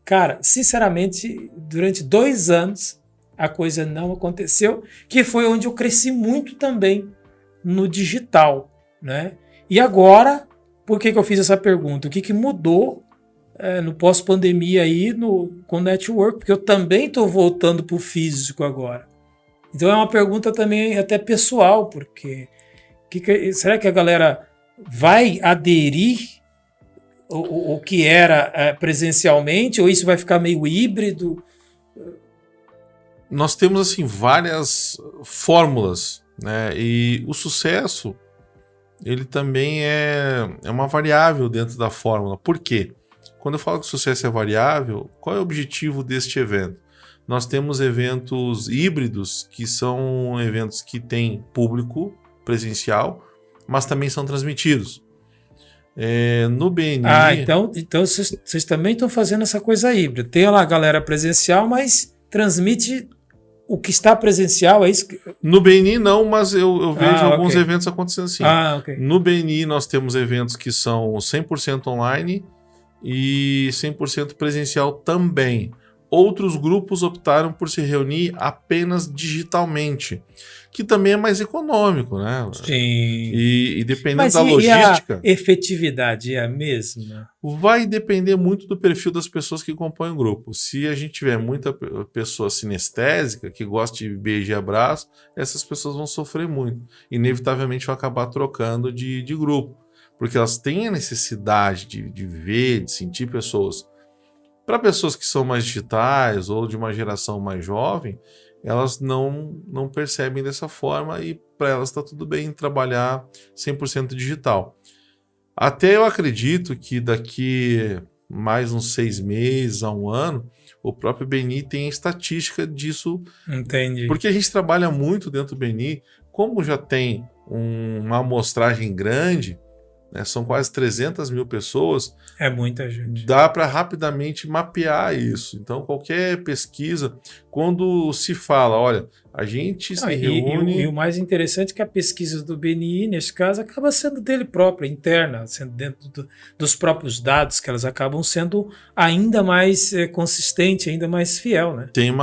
cara, sinceramente, durante 2 anos a coisa não aconteceu, que foi onde eu cresci muito também no digital, né? E agora, por que eu fiz essa pergunta? O que mudou no pós-pandemia aí com o network? Porque eu também estou voltando para o físico agora. Então é uma pergunta também até pessoal, porque será que a galera vai aderir o que era presencialmente, ou isso vai ficar meio híbrido? Nós temos assim várias fórmulas, né? E o sucesso ele também é uma variável dentro da fórmula. Por quê? Quando eu falo que o sucesso é variável, qual é o objetivo deste evento? Nós temos eventos híbridos, que são eventos que têm público presencial, mas também são transmitidos. No BNI... Então vocês também estão fazendo essa coisa híbrida. Tem lá a galera presencial, mas transmite o que está presencial, é isso? No BNI não, mas eu vejo alguns eventos acontecendo assim. Okay. No BNI nós temos eventos que são 100% online e 100% presencial também. Outros grupos optaram por se reunir apenas digitalmente, que também é mais econômico, né? Sim. E dependendo da logística... E a efetividade é a mesma? Vai depender muito do perfil das pessoas que compõem o grupo. Se a gente tiver muita pessoa sinestésica, que gosta de beijo e abraço, essas pessoas vão sofrer muito. Inevitavelmente vão acabar trocando de grupo, porque elas têm a necessidade de ver, de sentir pessoas. Para pessoas que são mais digitais ou de uma geração mais jovem, elas não percebem dessa forma e para elas está tudo bem trabalhar 100% digital. Até eu acredito que daqui mais uns 6 meses a 1 ano, o próprio BNI tem estatística disso. Entendi. Porque a gente trabalha muito dentro do BNI, como já tem uma amostragem grande, né, são quase 300 mil pessoas. É muita gente. Dá para rapidamente mapear isso. Então, qualquer pesquisa, quando se fala, olha, a gente se reúne... E o mais interessante é que a pesquisa do BNI, nesse caso, acaba sendo dele próprio, interna, sendo dentro dos próprios dados, que elas acabam sendo ainda mais consistente, ainda mais fiel, né? Tem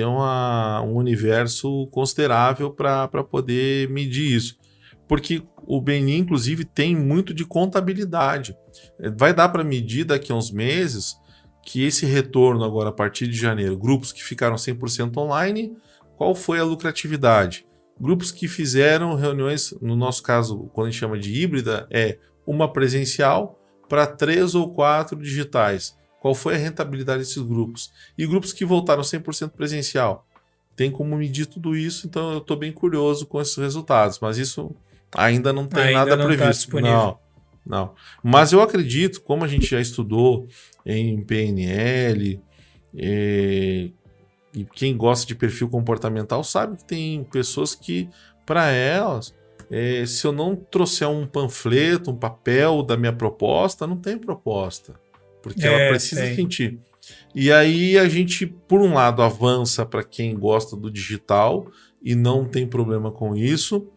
um universo considerável para poder medir isso. Porque o BNI, inclusive, tem muito de contabilidade. Vai dar para medir daqui a uns meses que esse retorno agora, a partir de janeiro, grupos que ficaram 100% online, qual foi a lucratividade? Grupos que fizeram reuniões, no nosso caso, quando a gente chama de híbrida, é uma presencial para 3 ou 4 digitais. Qual foi a rentabilidade desses grupos? E grupos que voltaram 100% presencial. Tem como medir tudo isso, então eu estou bem curioso com esses resultados, mas isso... ainda não tem nada previsto. Tá não. Mas eu acredito, como a gente já estudou em PNL, e quem gosta de perfil comportamental sabe que tem pessoas que, para elas, se eu não trouxer um panfleto, um papel da minha proposta, não tem proposta. Porque ela precisa sentir. E aí a gente, por um lado, avança para quem gosta do digital e não tem problema com isso.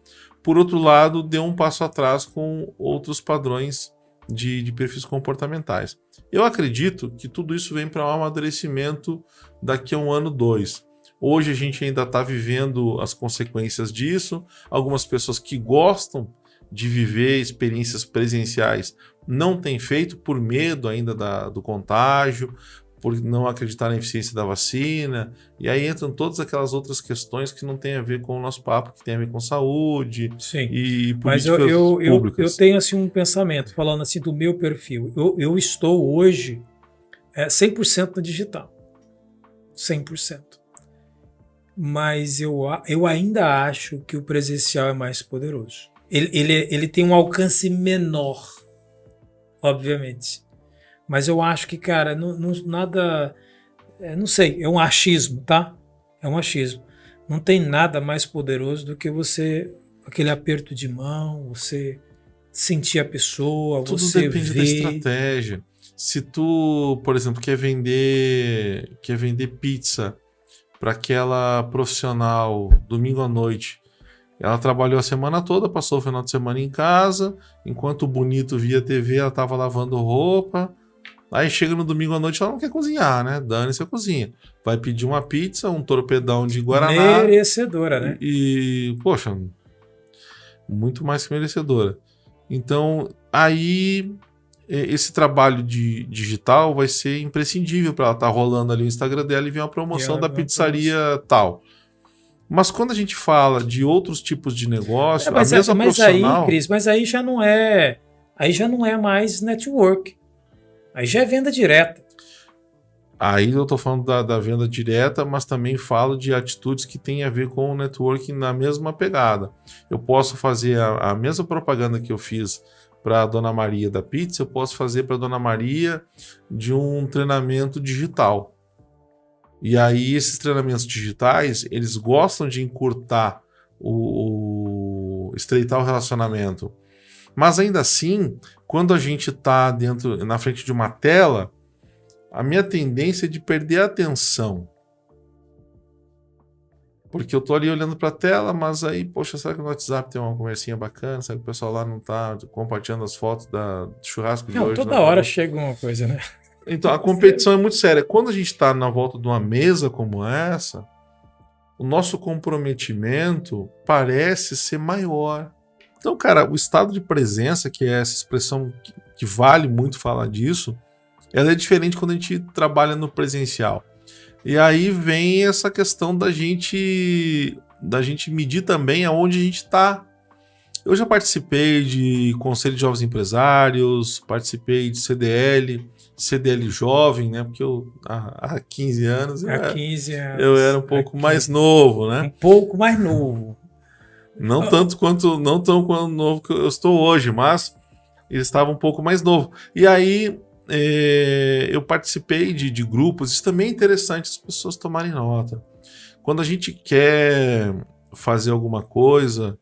Por outro lado, deu um passo atrás com outros padrões de perfis comportamentais. Eu acredito que tudo isso vem para um amadurecimento daqui a 1 ano, 2. Hoje a gente ainda está vivendo as consequências disso. Algumas pessoas que gostam de viver experiências presenciais não têm feito por medo ainda do contágio, por não acreditar na eficiência da vacina, e aí entram todas aquelas outras questões que não tem a ver com o nosso papo, que tem a ver com saúde. Sim. E políticas políticas públicas. Eu tenho assim um pensamento, falando assim do meu perfil. Eu estou hoje 100% no digital. 100%. Mas eu ainda acho que o presencial é mais poderoso. Ele tem um alcance menor, obviamente. Mas eu acho que, cara, nada... não sei, é um achismo, tá? É um achismo. Não tem nada mais poderoso do que você... aquele aperto de mão, você sentir a pessoa, tudo você depende ver... da estratégia. Se tu, por exemplo, quer vender pizza para aquela profissional domingo à noite, ela trabalhou a semana toda, passou o final de semana em casa, enquanto o bonito via TV, ela estava lavando roupa. Aí chega no domingo à noite, ela não quer cozinhar, né? Dane-se a cozinha. Vai pedir uma pizza, um torpedão de guaraná. Merecedora, né? Poxa, muito mais que merecedora. Então, aí, esse trabalho digital vai ser imprescindível para ela estar rolando ali o Instagram dela e ver uma promoção da pizzaria tal. Mas quando a gente fala de outros tipos de negócio, Mas a mesma profissional... aí, Cris, aí já não é mais network. Aí já é venda direta. Aí eu estou falando da venda direta, mas também falo de atitudes que têm a ver com o networking na mesma pegada. Eu posso fazer a mesma propaganda que eu fiz para a Dona Maria da pizza, eu posso fazer para a Dona Maria de um treinamento digital. E aí esses treinamentos digitais, eles gostam de encurtar estreitar o relacionamento. Mas ainda assim, quando a gente está na frente de uma tela, a minha tendência é de perder a atenção. Porque eu tô ali olhando para a tela, mas aí, poxa, será que no WhatsApp tem uma conversinha bacana? Será que o pessoal lá não tá compartilhando as fotos do churrasco de hoje? Toda hora chega uma coisa, né? Então, a competição é muito séria. Quando a gente está na volta de uma mesa como essa, o nosso comprometimento parece ser maior. Então, cara, o estado de presença, que é essa expressão que vale muito falar disso, ela é diferente quando a gente trabalha no presencial. E aí vem essa questão da gente medir também aonde a gente está. Eu já participei de Conselho de Jovens Empresários, participei de CDL jovem, né? Porque há 15 anos, eu era um pouco mais novo, né? Um pouco mais novo. Não tão quanto novo que eu estou hoje, mas ele estava um pouco mais novo. E aí eu participei de grupos, isso também é interessante as pessoas tomarem nota. Quando a gente quer fazer alguma coisa,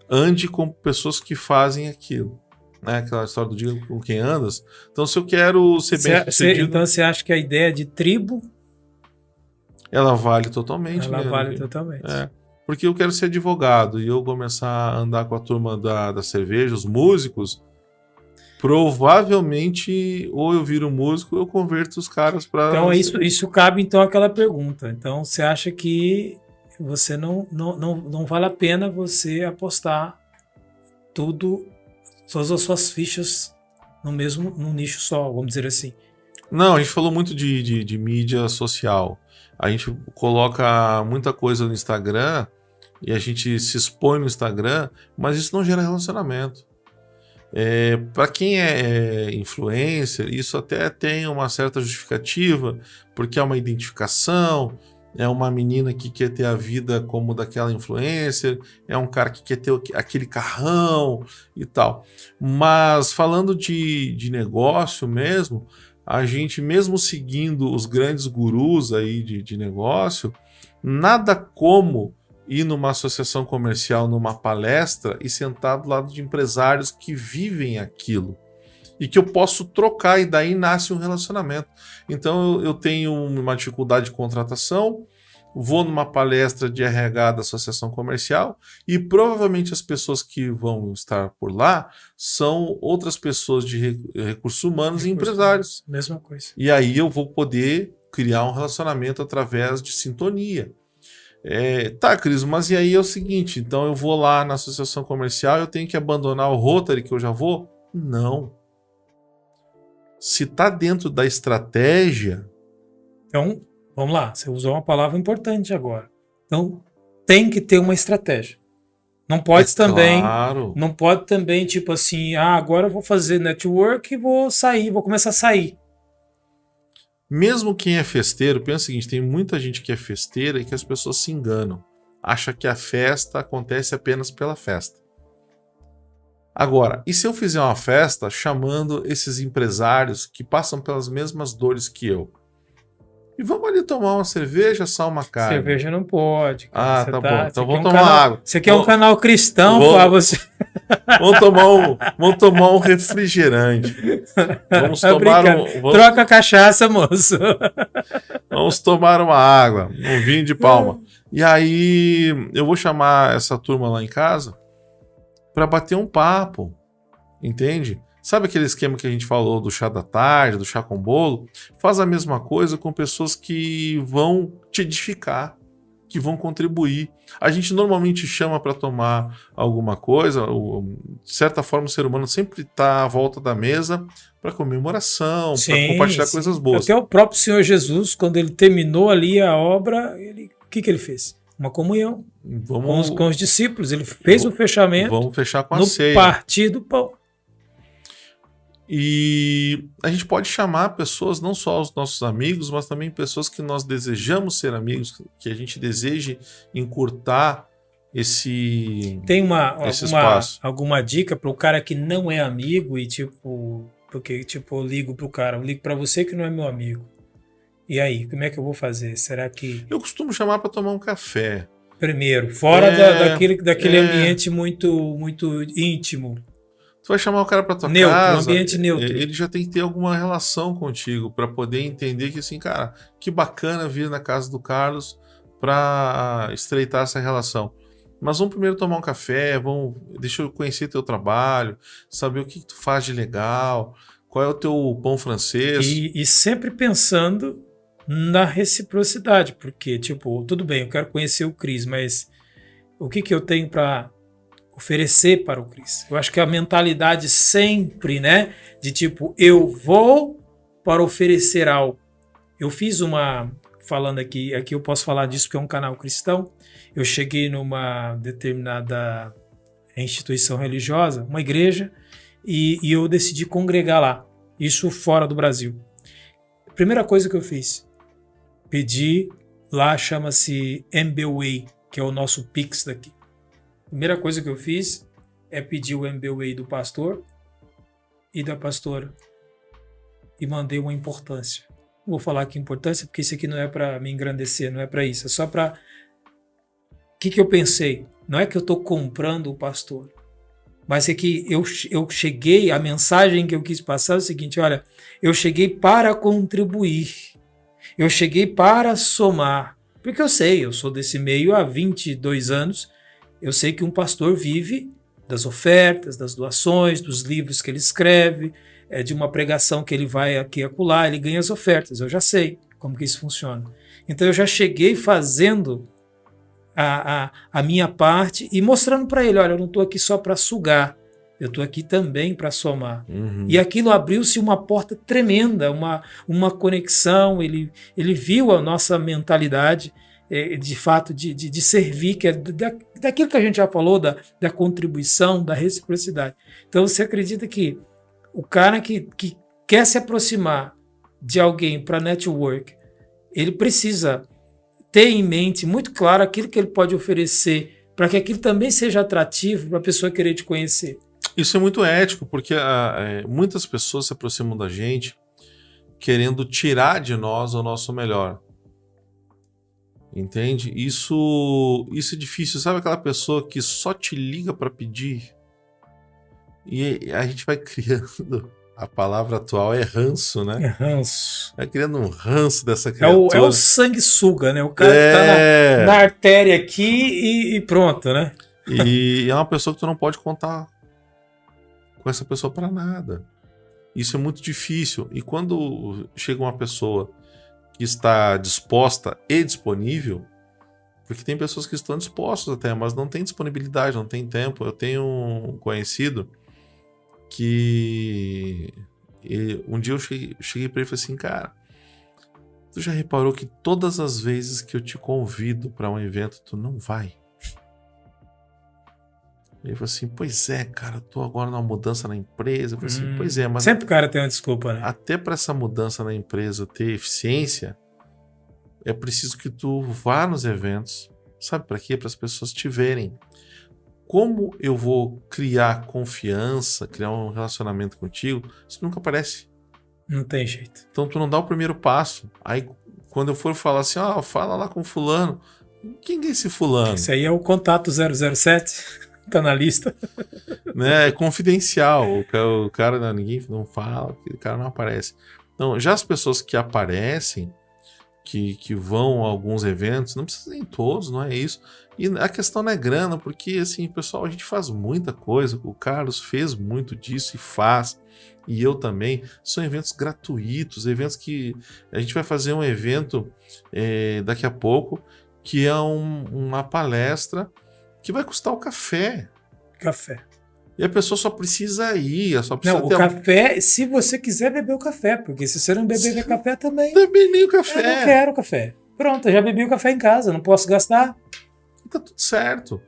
ande com pessoas que fazem aquilo. Né? Aquela história do diga com quem andas. Então, se eu quero ser bem sucedido... Então, você acha que a ideia de tribo... Ela vale totalmente. Ela vale totalmente. Porque eu quero ser advogado e eu começar a andar com a turma da cerveja, os músicos, provavelmente, ou eu viro músico, ou eu converto os caras para... Então, isso cabe, então, àquela pergunta. Então, você acha que você não vale a pena você apostar todas as suas fichas num nicho só, vamos dizer assim? Não, a gente falou muito de mídia social. A gente coloca muita coisa no Instagram e a gente se expõe no Instagram, mas isso não gera relacionamento. Para quem é influencer, isso até tem uma certa justificativa, porque é uma identificação, é uma menina que quer ter a vida como daquela influencer, é um cara que quer ter aquele carrão e tal. Mas falando de negócio mesmo, a gente mesmo seguindo os grandes gurus aí de negócio, nada como ir numa associação comercial, numa palestra e sentar do lado de empresários que vivem aquilo e que eu posso trocar e daí nasce um relacionamento. Então eu tenho uma dificuldade de contratação, vou numa palestra de RH da associação comercial e provavelmente as pessoas que vão estar por lá são outras pessoas de recursos humanos e empresários. Mesma coisa. E aí eu vou poder criar um relacionamento através de sintonia. Tá, Cris, mas e aí é o seguinte, então eu vou lá na associação comercial e eu tenho que abandonar o Rotary que eu já vou? Não. Se tá dentro da estratégia... Então, vamos lá, você usou uma palavra importante agora. Então, tem que ter uma estratégia. Não pode também, claro. Não pode também, tipo assim, agora eu vou fazer network e vou começar a sair. Mesmo quem é festeiro, pensa o seguinte, tem muita gente que é festeira e que as pessoas se enganam. Acha que a festa acontece apenas pela festa. Agora, e se eu fizer uma festa chamando esses empresários que passam pelas mesmas dores que eu? E vamos ali tomar uma cerveja, assar uma carne. Cerveja não pode. Cara. Tá bom. Então vamos tomar água. Você quer um canal cristão para você... Vamos tomar um refrigerante. Vamos tomar Troca a cachaça, moço. Vamos tomar uma água, um vinho de palma. E aí eu vou chamar essa turma lá em casa para bater um papo, entende? Sabe aquele esquema que a gente falou do chá da tarde, do chá com bolo? Faz a mesma coisa com pessoas que vão te edificar, que vão contribuir. A gente normalmente chama para tomar alguma coisa, de certa forma o ser humano sempre está à volta da mesa para comemoração, para compartilhar coisas boas. Até o próprio Senhor Jesus, quando ele terminou ali a obra, o que ele fez? uma comunhão Vamos, com os discípulos. Ele fez o fechamento vamos fechar com a no ceia. partir do pão. E a gente pode chamar pessoas, não só os nossos amigos, mas também pessoas que nós desejamos ser amigos, que a gente deseje encurtar esse Tem espaço. alguma dica para o cara que não é amigo e tipo, porque tipo, eu ligo pro cara, eu ligo para você que não é meu amigo. E aí, como é que eu vou fazer? Será que Eu costumo chamar para tomar um café. primeiro, fora daquele é. ambiente muito íntimo, Tu vai chamar o cara para tua neutro, casa, ambiente neutro. ele já tem que ter alguma relação contigo para poder entender que assim, cara, que bacana vir na casa do Carlos para estreitar essa relação. Mas vamos primeiro tomar um café, deixa eu conhecer teu trabalho, saber o que tu faz de legal, qual é o teu pão francês. E sempre pensando na reciprocidade, porque, tipo, tudo bem, eu quero conhecer o Cris, mas o que eu tenho para oferecer para o Cris? Eu acho que a mentalidade sempre, né, de tipo, eu vou para oferecer algo. Eu fiz falando aqui eu posso falar disso porque é um canal cristão, eu cheguei numa determinada instituição religiosa, uma igreja, e eu decidi congregar lá, isso fora do Brasil. Primeira coisa que eu fiz, pedi, lá chama-se MBWay, que é o nosso Pix daqui. Primeira coisa que eu fiz é pedir o MBWay do pastor e da pastora e mandei uma importância. Não vou falar aqui importância porque isso aqui não é para me engrandecer, não é para isso, é só para... O que eu pensei? Não é que eu estou comprando o pastor, mas é que eu cheguei, a mensagem que eu quis passar é o seguinte, olha, eu cheguei para contribuir, eu cheguei para somar, porque eu sou desse meio há 22 anos, eu sei que um pastor vive das ofertas, das doações, dos livros que ele escreve, de uma pregação que ele vai aqui e acolá, ele ganha as ofertas, eu já sei como que isso funciona. Então eu já cheguei fazendo a minha parte e mostrando para ele, olha, eu não estou aqui só para sugar, eu estou aqui também para somar. Uhum. E aquilo abriu-se uma porta tremenda, uma conexão, ele viu a nossa mentalidade, de fato, de servir, que é daquilo que a gente já falou, da contribuição, da reciprocidade. Então você acredita que o cara que quer se aproximar de alguém para network, ele precisa ter em mente muito claro aquilo que ele pode oferecer, para que aquilo também seja atrativo para a pessoa querer te conhecer. Isso é muito ético, porque muitas pessoas se aproximam da gente querendo tirar de nós o nosso melhor. Entende? Isso é difícil. Sabe aquela pessoa que só te liga para pedir? E a gente vai criando... A palavra atual é ranço, né? É ranço. Vai criando um ranço dessa criatura. É o sanguessuga, né? O cara que tá na artéria aqui e pronto, né? E é uma pessoa que tu não pode contar com essa pessoa para nada. Isso é muito difícil. E quando chega uma pessoa que está disposta e disponível, porque tem pessoas que estão dispostas até, mas não tem disponibilidade, não tem tempo. Eu tenho um conhecido que um dia eu cheguei para ele e falei assim, cara, tu já reparou que todas as vezes que eu te convido para um evento, tu não vai? Ele falou assim, pois é, cara, eu tô agora numa mudança na empresa. Eu falei assim, pois é, mas... Sempre o cara tem uma desculpa, né? Até para essa mudança na empresa ter eficiência, é preciso que tu vá nos eventos. Sabe para quê? Para as pessoas te verem. Como eu vou criar confiança, criar um relacionamento contigo, isso nunca aparece. Não tem jeito. Então tu não dá o primeiro passo. Aí quando eu for falar assim, fala lá com fulano. Quem é esse fulano? Esse aí é o contato 007, tá na lista. Né? É confidencial. O cara, ninguém não fala, o cara não aparece. Então, já as pessoas que aparecem, que vão a alguns eventos, não precisa em todos, não é isso. E a questão não é grana, porque assim, pessoal, a gente faz muita coisa, o Carlos fez muito disso e faz, e eu também. São eventos gratuitos, eventos que a gente vai fazer um evento daqui a pouco, que é uma palestra que vai custar o café. Café. E a pessoa só precisa ir, só precisa Não, o café, se você quiser beber o café, porque se você não beber café também... Também nem o café. Eu não quero café. Pronto, eu já bebi o café em casa, não posso gastar. tá tudo certo.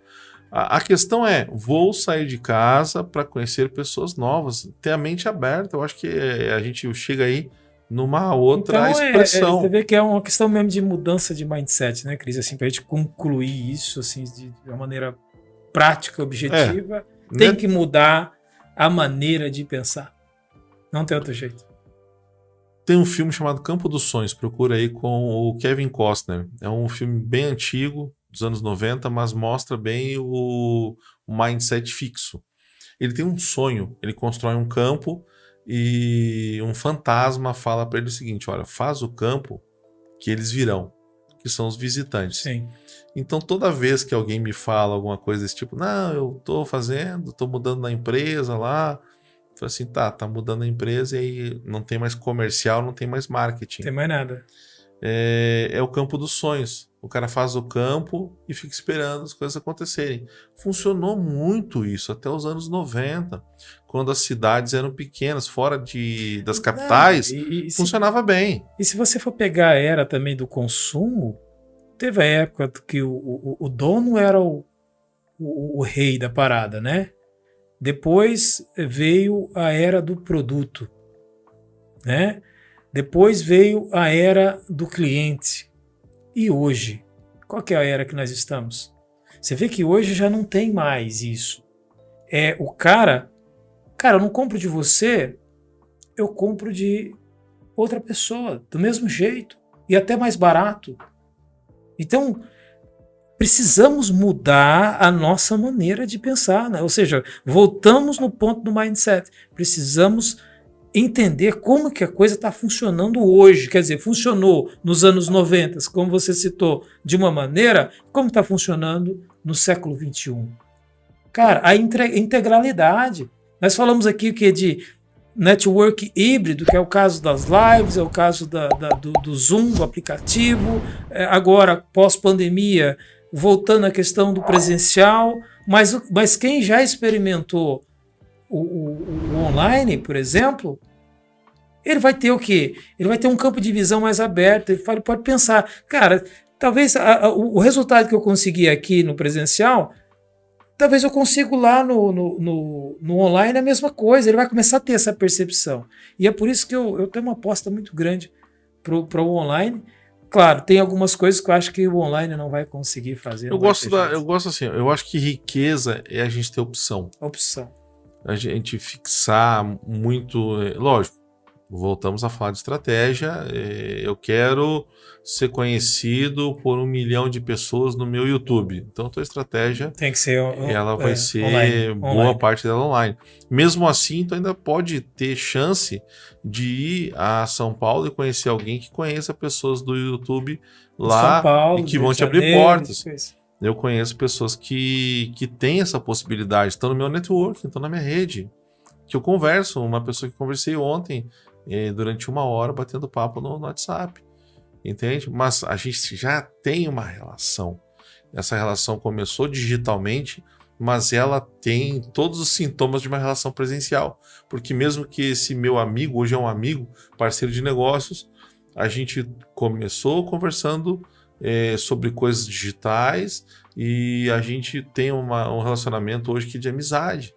A questão é, vou sair de casa para conhecer pessoas novas, ter a mente aberta. Eu acho que a gente chega aí numa outra Então, expressão. você vê que é uma questão mesmo de mudança de mindset, né, Cris? Assim, pra gente concluir isso assim, de uma maneira prática, objetiva, tem que mudar a maneira de pensar. Não tem outro jeito. Tem um filme chamado Campo dos Sonhos, procura aí, com o Kevin Costner. É um filme bem antigo, dos anos 90, mas mostra bem o mindset fixo. Ele tem um sonho, ele constrói um campo e um fantasma fala para ele o seguinte: olha, faz o campo que eles virão, que são os visitantes. Sim. Então toda vez que alguém me fala alguma coisa desse tipo, não, eu tô mudando na empresa lá, eu falo assim, tá mudando a empresa e aí não tem mais comercial, não tem mais marketing. Não tem mais nada. É o campo dos sonhos. O cara faz o campo e fica esperando as coisas acontecerem. Funcionou muito isso até os anos 90, quando as cidades eram pequenas, fora das capitais, funcionava bem. E se você for pegar a era também do consumo, teve a época que o dono era o rei da parada, né? Depois veio a era do produto, né? Depois veio a era do cliente. E hoje? Qual que é a era que nós estamos? Você vê que hoje já não tem mais isso. É o cara, eu não compro de você, eu compro de outra pessoa, do mesmo jeito, e até mais barato. Então, precisamos mudar a nossa maneira de pensar, né? Ou seja, voltamos no ponto do mindset. Precisamos entender como que a coisa está funcionando hoje. Quer dizer, funcionou nos anos 90, como você citou, de uma maneira, como está funcionando no século XXI. Cara, a integralidade. Nós falamos aqui o que de network híbrido, que é o caso das lives, é o caso do Zoom, do aplicativo, agora, pós-pandemia, voltando à questão do presencial, mas quem já experimentou o online, por exemplo, ele vai ter o quê? Ele vai ter um campo de visão mais aberto, ele pode pensar, cara, talvez o resultado que eu consegui aqui no presencial, talvez eu consiga lá no online a mesma coisa, ele vai começar a ter essa percepção. E é por isso que eu tenho uma aposta muito grande para o online. Claro, tem algumas coisas que eu acho que o online não vai conseguir fazer. Eu gosto assim, eu acho que riqueza é a gente ter opção. A gente fixar muito, lógico, voltamos a falar de estratégia, eu quero ser conhecido por 1 milhão de pessoas no meu YouTube, então a tua estratégia tem que ser ela vai ser online. Parte dela online. Mesmo assim, tu ainda pode ter chance de ir a São Paulo e conhecer alguém que conheça pessoas do YouTube lá São Paulo, e que vão te abrir portas. Eu conheço pessoas que têm essa possibilidade, estão no meu network, estão na minha rede, que eu converso. Uma pessoa que conversei ontem, durante 1 hora, batendo papo no WhatsApp, entende? Mas a gente já tem uma relação. Essa relação começou digitalmente, mas ela tem todos os sintomas de uma relação presencial. Porque mesmo que esse meu amigo, hoje é um amigo, parceiro de negócios, a gente começou conversando sobre coisas digitais e a gente tem um relacionamento hoje que de amizade.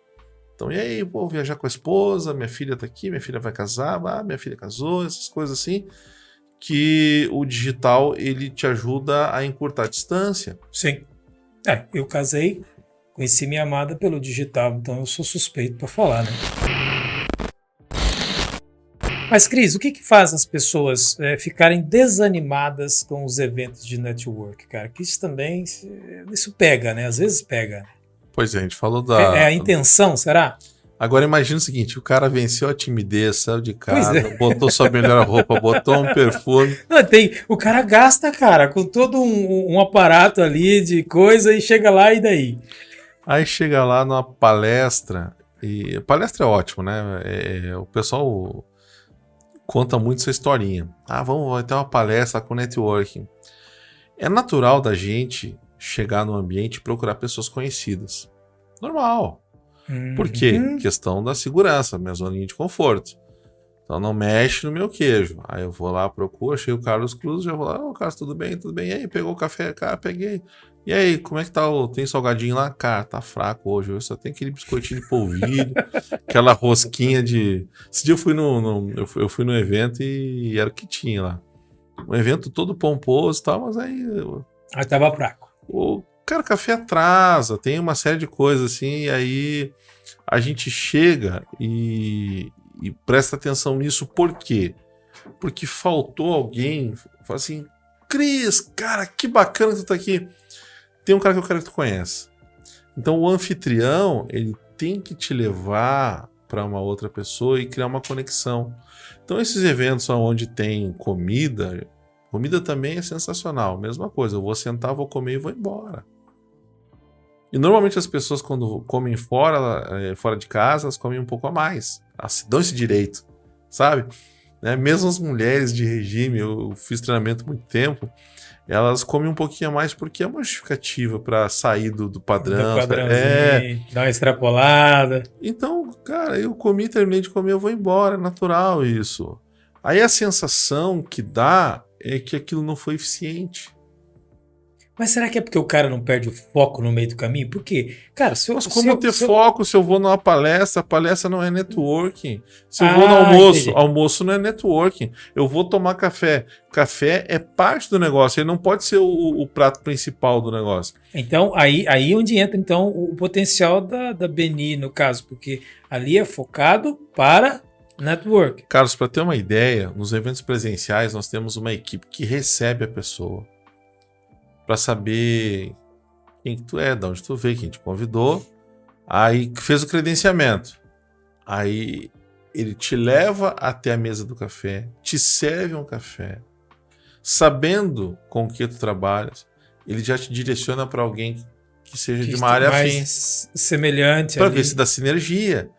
Então, e aí, vou viajar com a esposa, minha filha tá aqui, minha filha vai casar, minha filha casou, essas coisas assim, que o digital, ele te ajuda a encurtar a distância. Sim. Eu casei, conheci minha amada pelo digital, então eu sou suspeito para falar, né? Mas, Cris, o que faz as pessoas ficarem desanimadas com os eventos de network, cara? Que isso também, isso pega, né? Às vezes pega. Pois é, a gente falou É a intenção, será? Agora imagina o seguinte, o cara venceu a timidez, saiu de casa, botou sua melhor roupa, botou um perfume. Não, o cara gasta, cara, com todo um aparato ali de coisa e chega lá e daí? Aí chega lá numa palestra, e palestra é ótimo, né? O pessoal conta muito essa historinha. Vai ter uma palestra com networking. É natural da gente chegar no ambiente e procurar pessoas conhecidas. Normal. Por quê? Questão da segurança, minha zoninha de conforto. Então não mexe no meu queijo. Aí eu vou lá, procuro, achei o Carlos Cruz, já vou lá, ô Carlos, tudo bem? Tudo bem? E aí, pegou o café? Cara, peguei. E aí, como é que tá? Tem salgadinho lá? Cara, tá fraco hoje. Eu só tenho aquele biscoitinho de polvilho, aquela rosquinha de... Esse dia eu fui eu fui no evento e era o que tinha lá. Um evento todo pomposo e tal, mas aí... Aí tava fraco. Cara, o café atrasa, tem uma série de coisas assim, e aí a gente chega e presta atenção nisso, por quê? Porque faltou alguém, fala assim, Cris, cara, que bacana que tu tá aqui. Tem um cara que eu quero que tu conheça. Então o anfitrião, ele tem que te levar para uma outra pessoa e criar uma conexão. Então esses eventos onde tem comida também é sensacional, mesma coisa, eu vou sentar, vou comer e vou embora. E normalmente as pessoas quando comem fora de casa, elas comem um pouco a mais. Elas dão esse direito, sabe? Né? Mesmo as mulheres de regime, eu fiz treinamento há muito tempo, elas comem um pouquinho a mais porque é uma justificativa para sair do padrão. Dar uma extrapolada. Então, cara, eu comi, terminei de comer, eu vou embora, é natural isso. Aí a sensação que dá é que aquilo não foi eficiente. Mas será que é porque o cara não perde o foco no meio do caminho? Por quê? Cara, Mas como ter foco se eu vou numa palestra? A palestra não é networking. Se eu vou no almoço não é networking. Eu vou tomar café. Café é parte do negócio, ele não pode ser o prato principal do negócio. Então, aí onde entra então o potencial da Beni, no caso, porque ali é focado para network. Carlos, para ter uma ideia, nos eventos presenciais nós temos uma equipe que recebe a pessoa para saber quem que tu é, de onde tu veio, quem te convidou. Aí fez o credenciamento. Aí ele te leva até a mesa do café, te serve um café. Sabendo com o que tu trabalhas, ele já te direciona para alguém que seja de uma área afim. Semelhante. Para ver se dá sinergia.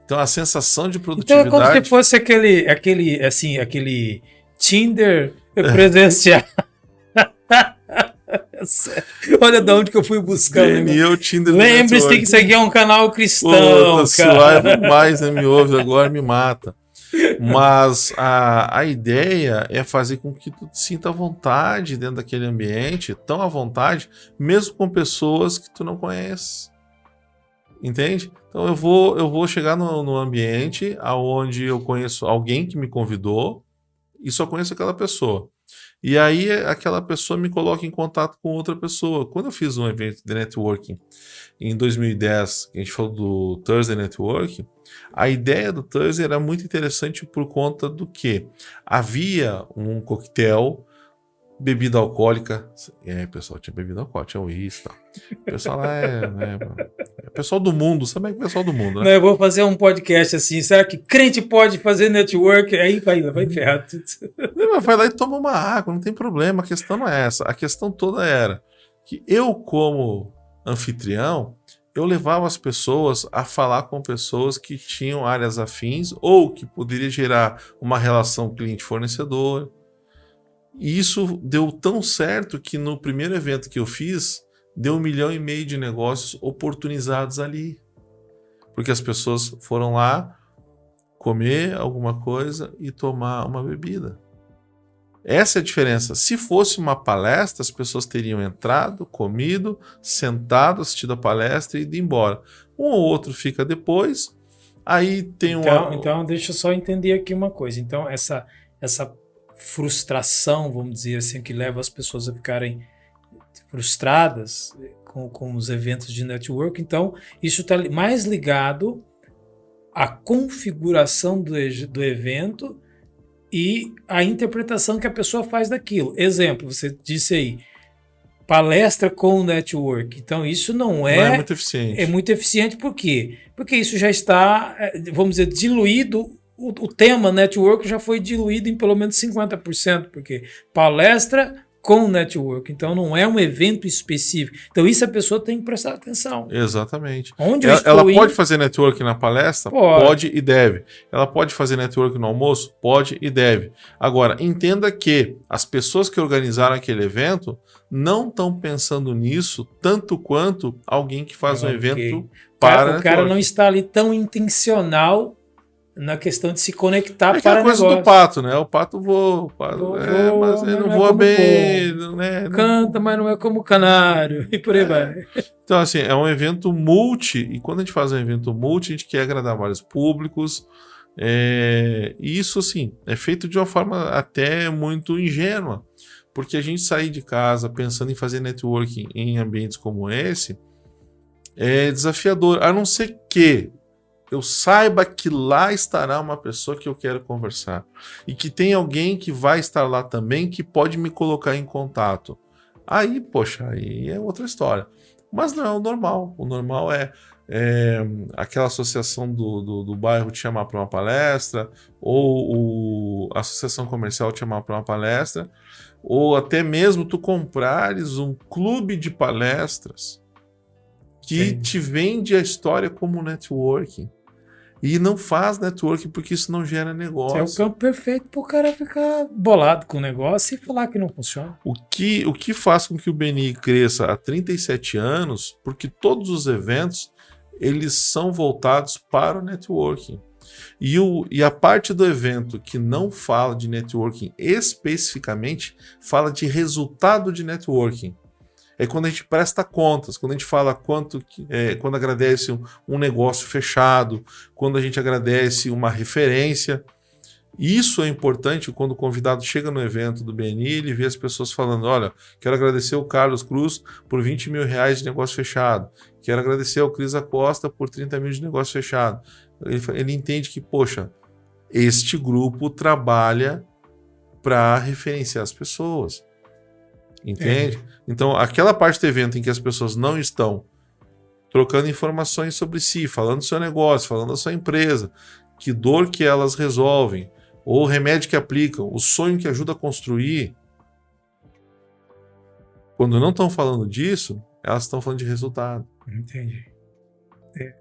Então a sensação de produtividade... Então é como se fosse aquele Tinder presencial. Olha de onde que eu fui buscando. Lembre-se que isso aqui é um canal cristão. Se o Ivan mais me ouve agora, me mata. Mas a ideia é fazer com que tu te sinta à vontade dentro daquele ambiente, tão à vontade, mesmo com pessoas que tu não conhece. Entende? Então eu vou chegar no ambiente onde eu conheço alguém que me convidou e só conheço aquela pessoa. E aí aquela pessoa me coloca em contato com outra pessoa. Quando eu fiz um evento de networking em 2010, a gente falou do Thursday Networking, a ideia do Thursday era muito interessante por conta do que havia um coquetel, bebida alcoólica. Pessoal, tinha bebida alcoólica, tinha uísque e tal. O pessoal lá é pessoal do mundo, sabe que é pessoal do mundo, né? Não, eu vou fazer um podcast assim, será que crente pode fazer network? Aí vai ferrar tudo. Não, vai lá e toma uma água, não tem problema, a questão não é essa. A questão toda era que eu, como anfitrião, eu levava as pessoas a falar com pessoas que tinham áreas afins ou que poderia gerar uma relação cliente-fornecedor. E isso deu tão certo que no primeiro evento que eu fiz, deu 1,5 milhão de negócios oportunizados ali. Porque as pessoas foram lá comer alguma coisa e tomar uma bebida. Essa é a diferença. Se fosse uma palestra, as pessoas teriam entrado, comido, sentado, assistido a palestra e ido embora. Um ou outro fica depois, aí tem Então, deixa eu só entender aqui uma coisa. Então, essa frustração, vamos dizer assim, que leva as pessoas a ficarem frustradas com os eventos de network, então isso está mais ligado à configuração do evento e à interpretação que a pessoa faz daquilo. Exemplo, você disse aí, palestra com network. Então isso não é muito eficiente. É muito eficiente por quê? Porque isso já está, vamos dizer, diluído. O tema network já foi diluído em pelo menos 50%, porque palestra com network, então não é um evento específico. Então isso a pessoa tem que prestar atenção. Exatamente. Ela pode fazer network na palestra? Pode e deve. Ela pode fazer network no almoço? Pode e deve. Agora, entenda que as pessoas que organizaram aquele evento não estão pensando nisso tanto quanto alguém que faz um evento para o cara não está ali tão intencional na questão de se conectar É para aquela coisa negócio. do pato, né? O pato voa, mas ele não voa bem, né? Canta, mas não é como canário, e por aí vai. Então, assim, é um evento multi, e quando a gente faz um evento multi, a gente quer agradar vários públicos, e isso, assim, é feito de uma forma até muito ingênua, porque a gente sair de casa pensando em fazer networking em ambientes como esse é desafiador, a não ser que eu saiba que lá estará uma pessoa que eu quero conversar e que tem alguém que vai estar lá também que pode me colocar em contato. Aí, poxa, aí é outra história. Mas não é o normal. O normal é aquela associação do bairro te chamar para uma palestra, ou a associação comercial te chamar para uma palestra, ou até mesmo tu comprares um clube de palestras que te vende a história como networking. E não faz networking porque isso não gera negócio. É o campo perfeito para o cara ficar bolado com o negócio e falar que não funciona. O que faz com que o BNI cresça há 37 anos, porque todos os eventos eles são voltados para o networking. E a parte do evento que não fala de networking especificamente, fala de resultado de networking. É quando a gente presta contas, quando a gente fala quando agradece um negócio fechado, quando a gente agradece uma referência. Isso é importante quando o convidado chega no evento do BNI, ele vê as pessoas falando, olha, quero agradecer o Carlos Cruz por 20 mil reais de negócio fechado, quero agradecer ao Cris Acosta por 30 mil de negócio fechado. Ele entende que, poxa, este grupo trabalha para referenciar as pessoas. Entende? Então, aquela parte do evento em que as pessoas não estão trocando informações sobre si, falando do seu negócio, falando da sua empresa, que dor que elas resolvem, ou o remédio que aplicam, o sonho que ajuda a construir. Quando não estão falando disso, elas estão falando de resultado. Entendi.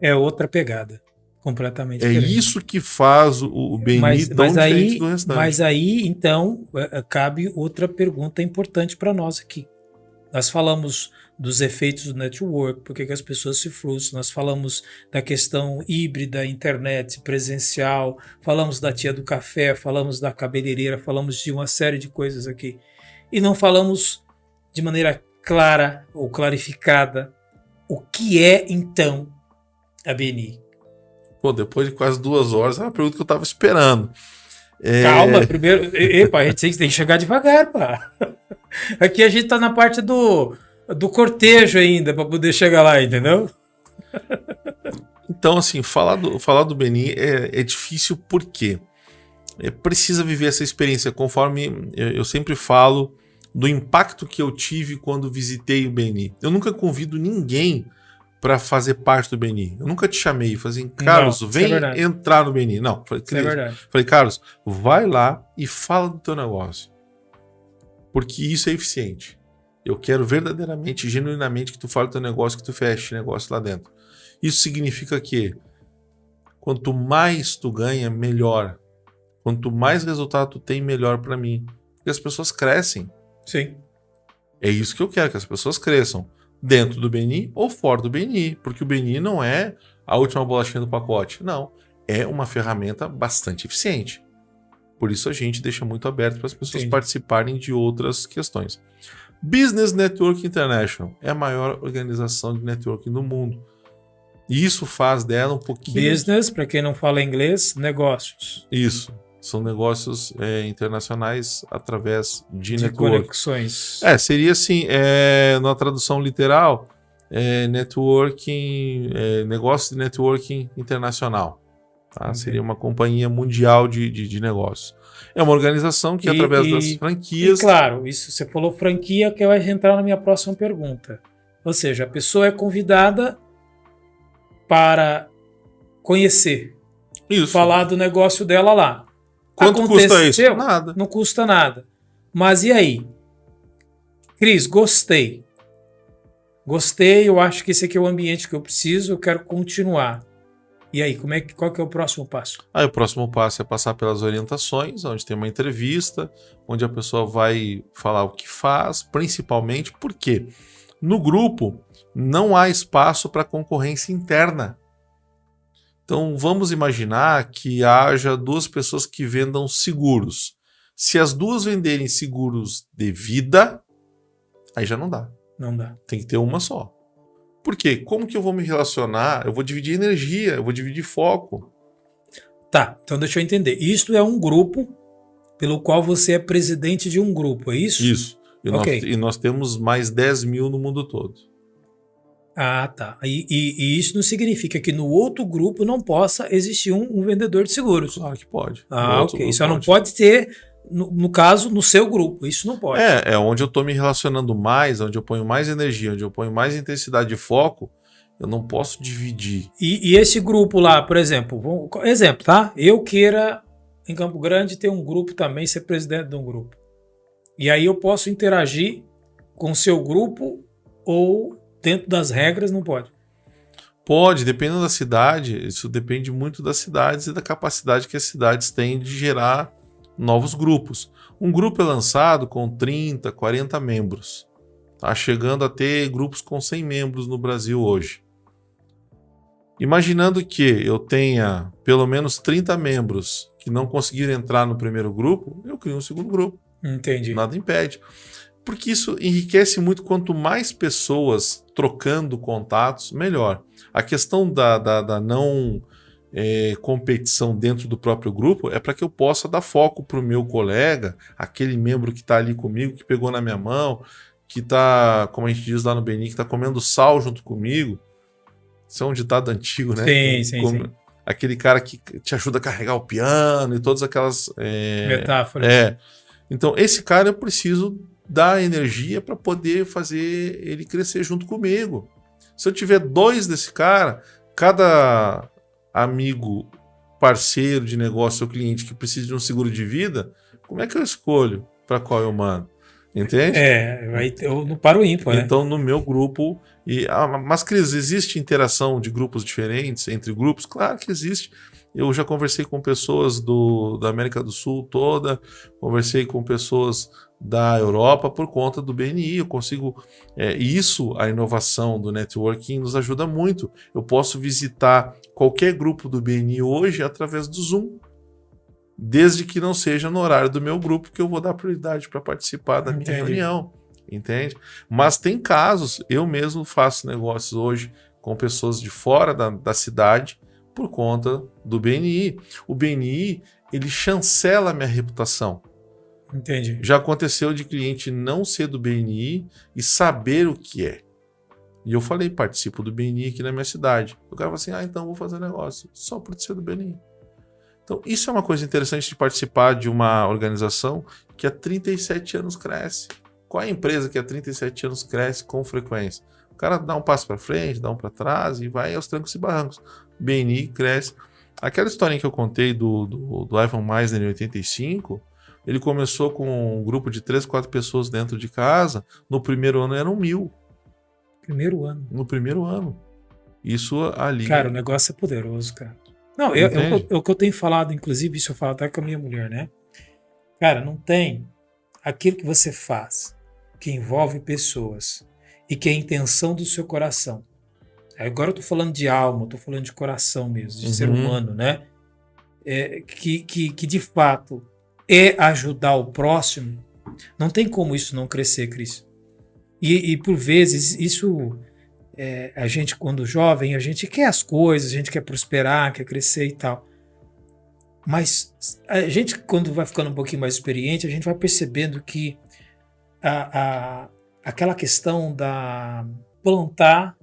É outra pegada. Completamente É diferente. isso que faz o BNI tão diferente do restante. Mas aí, então, cabe outra pergunta importante para nós aqui. Nós falamos dos efeitos do network, por que as pessoas se frustram, nós falamos da questão híbrida, internet, presencial, falamos da tia do café, falamos da cabeleireira, falamos de uma série de coisas aqui. E não falamos de maneira clara ou clarificada o que é, então, a BNI. Pô, depois de quase 2 horas, é uma pergunta que eu estava esperando. Calma, primeiro. Epa, a gente tem que chegar devagar, pá. Aqui a gente tá na parte do cortejo ainda, para poder chegar lá, entendeu? Então, assim, falar do BNI é difícil porque precisa viver essa experiência, conforme eu sempre falo do impacto que eu tive quando visitei o BNI. Eu nunca convido ninguém para fazer parte do BNI. Eu nunca te chamei e falei assim, Carlos, vem entrar no BNI. Não, falei, Carlos, vai lá e fala do teu negócio. Porque isso é eficiente. Eu quero verdadeiramente, genuinamente que tu fale do teu negócio, que tu feche negócio lá dentro. Isso significa que quanto mais tu ganha, melhor. Quanto mais resultado tu tem, melhor para mim. Porque as pessoas crescem. Sim. É isso que eu quero, que as pessoas cresçam. Dentro do BNI ou fora do BNI, porque o BNI não é a última bolachinha do pacote, não, é uma ferramenta bastante eficiente. Por isso a gente deixa muito aberto para as pessoas participarem de outras questões. Business Network International é a maior organização de networking do mundo. E isso faz dela um pouquinho... Business, para quem não fala inglês, negócios. Isso. São negócios internacionais através de network. Conexões. Seria assim, na tradução literal, networking, negócio de networking internacional. Tá? Seria uma companhia mundial de negócios. É uma organização que, através das franquias... E claro, isso você falou franquia, que vai entrar na minha próxima pergunta. Ou seja, a pessoa é convidada para conhecer, falar do negócio dela lá. Quanto custa isso? Nada. Não custa nada. Mas e aí? Cris, gostei. Gostei, eu acho que esse aqui é o ambiente que eu preciso, eu quero continuar. E aí, qual que é o próximo passo? O próximo passo é passar pelas orientações, onde tem uma entrevista, onde a pessoa vai falar o que faz, principalmente porque no grupo não há espaço para concorrência interna. Então, vamos imaginar que haja duas pessoas que vendam seguros. Se as duas venderem seguros de vida, aí já não dá. Não dá. Tem que ter uma só. Por quê? Como que eu vou me relacionar? Eu vou dividir energia, eu vou dividir foco. Tá, então deixa eu entender. Isto é um grupo pelo qual você é presidente de um grupo, é isso? Isso. Ok. E nós temos mais 10 mil no mundo todo. Ah, tá. E isso não significa que no outro grupo não possa existir um vendedor de seguros. Claro que pode. Ah, ok. Só não pode ter, no caso, no seu grupo. Isso não pode. É onde eu estou me relacionando mais, onde eu ponho mais energia, onde eu ponho mais intensidade de foco, eu não posso dividir. E esse grupo lá, por exemplo, exemplo, tá? Eu queira, em Campo Grande, ter um grupo também, ser presidente de um grupo. E aí eu posso interagir com o seu grupo ou dentro das regras não pode? Pode, dependendo da cidade, isso depende muito das cidades e da capacidade que as cidades têm de gerar novos grupos. Um grupo é lançado com 30, 40 membros. Tá chegando a ter grupos com 100 membros no Brasil hoje. Imaginando que eu tenha pelo menos 30 membros que não conseguiram entrar no primeiro grupo, eu crio um segundo grupo. Entendi. Nada impede. Porque isso enriquece muito, quanto mais pessoas trocando contatos, melhor. A questão da não competição dentro do próprio grupo é para que eu possa dar foco para o meu colega, aquele membro que está ali comigo, que pegou na minha mão, que está, como a gente diz lá no Beni, que está comendo sal junto comigo. Isso é um ditado antigo, né? Sim. Aquele cara que te ajuda a carregar o piano e todas aquelas... metáforas. Então, esse cara eu preciso dar energia para poder fazer ele crescer junto comigo. Se eu tiver 2 desse cara, cada amigo, parceiro de negócio ou cliente que precisa de um seguro de vida, como é que eu escolho para qual eu mando? Entende? Vai ter no par o ímpar, né? Então, no meu grupo... mas, Cris, existe interação de grupos diferentes, entre grupos? Claro que existe. Eu já conversei com pessoas da América do Sul toda, conversei com pessoas da Europa por conta do BNI. Eu consigo... a inovação do networking nos ajuda muito. Eu posso visitar qualquer grupo do BNI hoje através do Zoom, desde que não seja no horário do meu grupo, que eu vou dar prioridade para participar da minha reunião. Entende? Mas tem casos, eu mesmo faço negócios hoje com pessoas de fora da cidade por conta do BNI. O BNI, ele chancela a minha reputação. Entendi. Já aconteceu de cliente não ser do BNI e saber o que é. E eu falei, participo do BNI aqui na minha cidade. O cara falou assim, então vou fazer negócio só por ser do BNI. Então, isso é uma coisa interessante de participar de uma organização que há 37 anos cresce. Qual é a empresa que há 37 anos cresce com frequência? O cara dá um passo para frente, dá um para trás e vai aos trancos e barrancos. BNI cresce. Aquela historinha que eu contei do Ivan Meisner em 85, ele começou com um grupo de 3, 4 pessoas dentro de casa. No primeiro ano eram 1.000. Primeiro ano. No primeiro ano. Isso ali... Cara, o negócio é poderoso, cara. Não, o que eu tenho falado, inclusive, isso eu falo até com a minha mulher, né? Cara, não tem aquilo que você faz que envolve pessoas e que é a intenção do seu coração. Agora eu tô falando de alma, eu tô falando de coração mesmo, de ser humano, né? Que de fato é ajudar o próximo. Não tem como isso não crescer, Cris. E por vezes isso... a gente, quando jovem, a gente quer as coisas, a gente quer prosperar, quer crescer e tal. Mas a gente, quando vai ficando um pouquinho mais experiente, a gente vai percebendo que aquela questão da plantar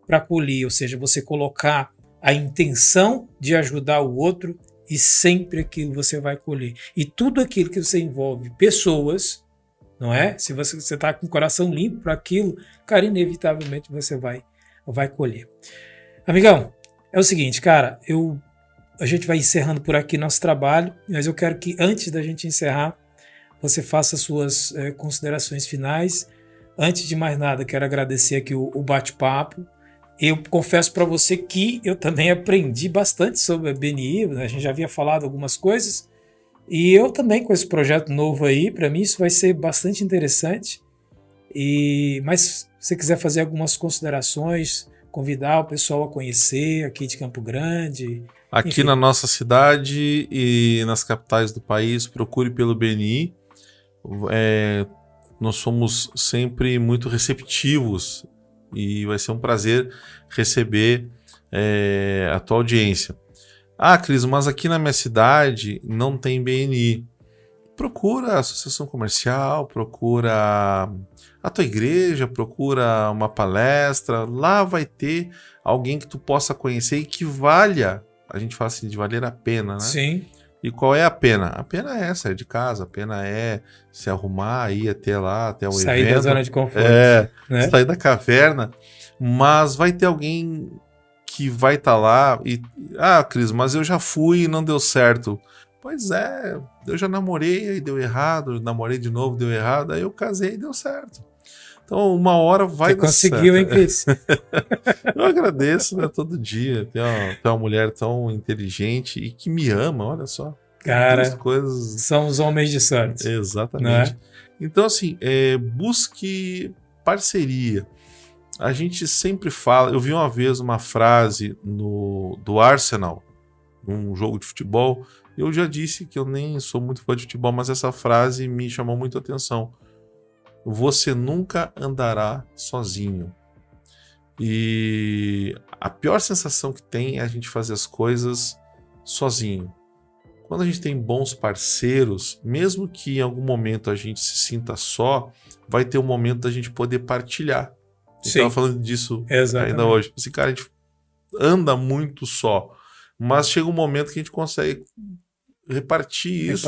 para colher, ou seja, você colocar a intenção de ajudar o outro e sempre aquilo você vai colher. E tudo aquilo que você envolve pessoas, não é? Se você está com o coração limpo para aquilo, cara, inevitavelmente você vai colher. Amigão, é o seguinte, cara, a gente vai encerrando por aqui nosso trabalho, mas eu quero que antes da gente encerrar, você faça suas considerações finais. Antes de mais nada, quero agradecer aqui o bate-papo. Eu confesso para você que eu também aprendi bastante sobre a BNI, né? A gente já havia falado algumas coisas, e eu também com esse projeto novo aí, para mim isso vai ser bastante interessante. Mas se você quiser fazer algumas considerações, convidar o pessoal a conhecer aqui de Campo Grande. Aqui Enfim. na nossa cidade e nas capitais do país, procure pelo BNI. Nós somos sempre muito receptivos e vai ser um prazer receber a tua audiência. Ah, Cris, mas aqui na minha cidade não tem BNI. Procura a associação comercial, procura a tua igreja, procura uma palestra. Lá vai ter alguém que tu possa conhecer e que valha. A gente fala assim de valer a pena, né? Sim. E qual é a pena? A pena é sair de casa, a pena é se arrumar, ir até lá, até o evento. Sair da zona de conforto. Né? Sair da caverna. Mas vai ter alguém que vai estar lá e... Ah, Cris, mas eu já fui e não deu certo. Pois é, eu já namorei e deu errado, namorei de novo, deu errado, aí eu casei e deu certo. Então, uma hora vai dar certo. Você conseguiu, hein, Cris? Eu agradeço, né, todo dia. Tem uma mulher tão inteligente e que me ama, olha só. Cara, são os homens de sorte. Exatamente. Então, assim, busque parceria. A gente sempre fala... Eu vi uma vez uma frase do Arsenal, num jogo de futebol. Eu já disse que eu nem sou muito fã de futebol, mas essa frase me chamou muito a atenção. Você nunca andará sozinho. E a pior sensação que tem é a gente fazer as coisas sozinho. Quando a gente tem bons parceiros, mesmo que em algum momento a gente se sinta só, vai ter um momento da gente poder partilhar. Eu estava falando disso ainda hoje. Esse cara, a gente anda muito só, mas chega um momento que a gente consegue repartir isso.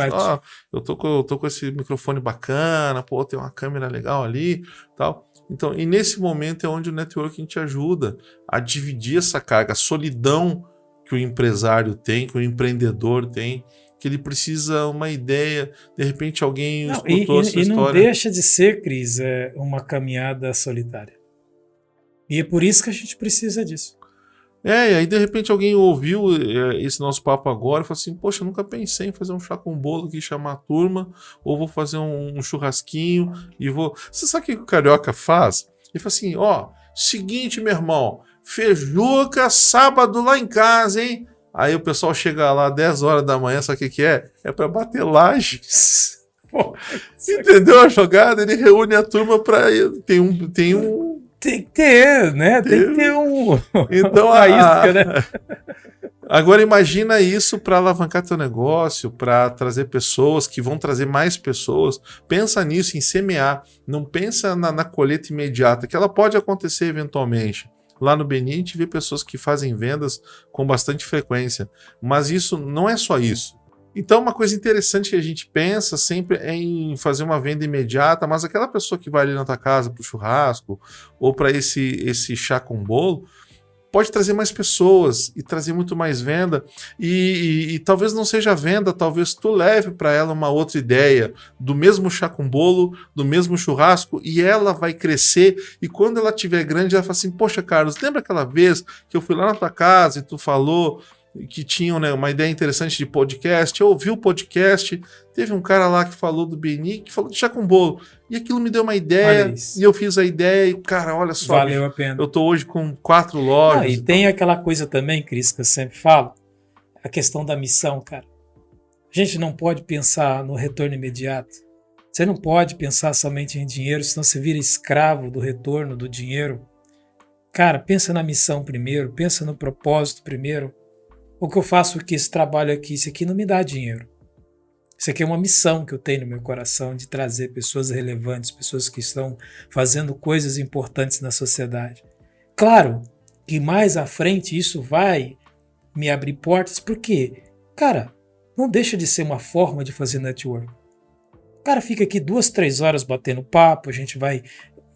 Eu tô com esse microfone bacana, tem uma câmera legal ali, tal. Então, e nesse momento é onde o networking te ajuda a dividir essa carga, a solidão que o empresário tem, que o empreendedor tem, que ele precisa uma ideia, de repente alguém escutou essa história. E não deixa de ser, Cris, uma caminhada solitária. E é por isso que a gente precisa disso. E aí de repente alguém ouviu esse nosso papo agora e falou assim, poxa, eu nunca pensei em fazer um chá com bolo aqui, chamar a turma, ou vou fazer um churrasquinho e vou... Você sabe o que o carioca faz? Ele fala assim, seguinte, meu irmão, feijuca sábado lá em casa, hein? Aí o pessoal chega lá 10 horas da manhã, sabe o que é? É pra bater laje. Entendeu a jogada? Ele reúne a turma pra... Tem que ter, né? Tem que ter então, uma isca, né? Agora imagina isso para alavancar teu negócio, para trazer pessoas que vão trazer mais pessoas. Pensa nisso, em semear. Não pensa na colheita imediata, que ela pode acontecer eventualmente. Lá no BNI a gente vê pessoas que fazem vendas com bastante frequência. Mas isso não é só isso. Então, uma coisa interessante que a gente pensa sempre é em fazer uma venda imediata, mas aquela pessoa que vai ali na tua casa para o churrasco ou para esse chá com bolo, pode trazer mais pessoas e trazer muito mais venda. E talvez não seja venda, talvez tu leve para ela uma outra ideia do mesmo chá com bolo, do mesmo churrasco, e ela vai crescer. E quando ela estiver grande, ela fala assim, poxa, Carlos, lembra aquela vez que eu fui lá na tua casa e tu falou que tinham, né, uma ideia interessante de podcast, eu ouvi o podcast, teve um cara lá que falou do BNI, que falou de chá com bolo, e aquilo me deu uma ideia, e eu fiz a ideia, e cara, olha só, valeu a pena. Eu tô hoje com 4 lojas. E tem aquela coisa também, Cris, que eu sempre falo, a questão da missão, cara. A gente não pode pensar no retorno imediato, você não pode pensar somente em dinheiro, senão você vira escravo do retorno do dinheiro. Cara, pensa na missão primeiro, pensa no propósito primeiro. O que eu faço aqui, esse trabalho aqui, isso aqui não me dá dinheiro. Isso aqui é uma missão que eu tenho no meu coração de trazer pessoas relevantes, pessoas que estão fazendo coisas importantes na sociedade. Claro que mais à frente isso vai me abrir portas, porque, cara, não deixa de ser uma forma de fazer network. O cara fica aqui 2, 3 horas batendo papo, a gente vai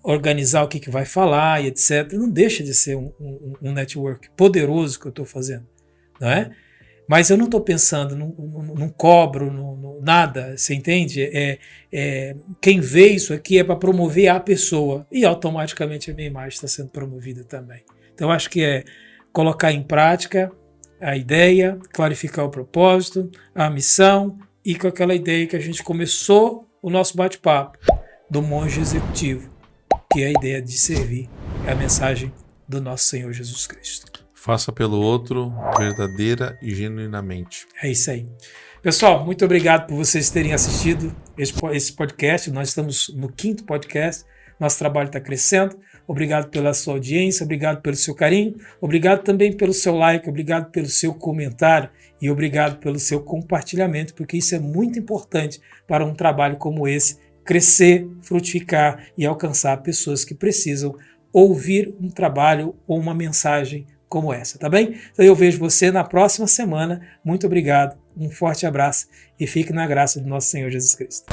organizar o que vai falar e etc. Não deixa de ser um network poderoso que eu estou fazendo. Não é? Mas eu não estou pensando, não cobro, nada, você entende? Quem vê isso aqui é para promover a pessoa e automaticamente a minha imagem está sendo promovida também. Então acho que é colocar em prática a ideia, clarificar o propósito, a missão e com aquela ideia que a gente começou o nosso bate-papo do monge executivo, que é a ideia de servir, é a mensagem do nosso Senhor Jesus Cristo. Faça pelo outro verdadeira e genuinamente. É isso aí. Pessoal, muito obrigado por vocês terem assistido esse podcast. Nós estamos no 5º podcast. Nosso trabalho está crescendo. Obrigado pela sua audiência, obrigado pelo seu carinho, obrigado também pelo seu like, obrigado pelo seu comentário e obrigado pelo seu compartilhamento, porque isso é muito importante para um trabalho como esse crescer, frutificar e alcançar pessoas que precisam ouvir um trabalho ou uma mensagem como essa, tá bem? Então eu vejo você na próxima semana. Muito obrigado, um forte abraço e fique na graça do nosso Senhor Jesus Cristo.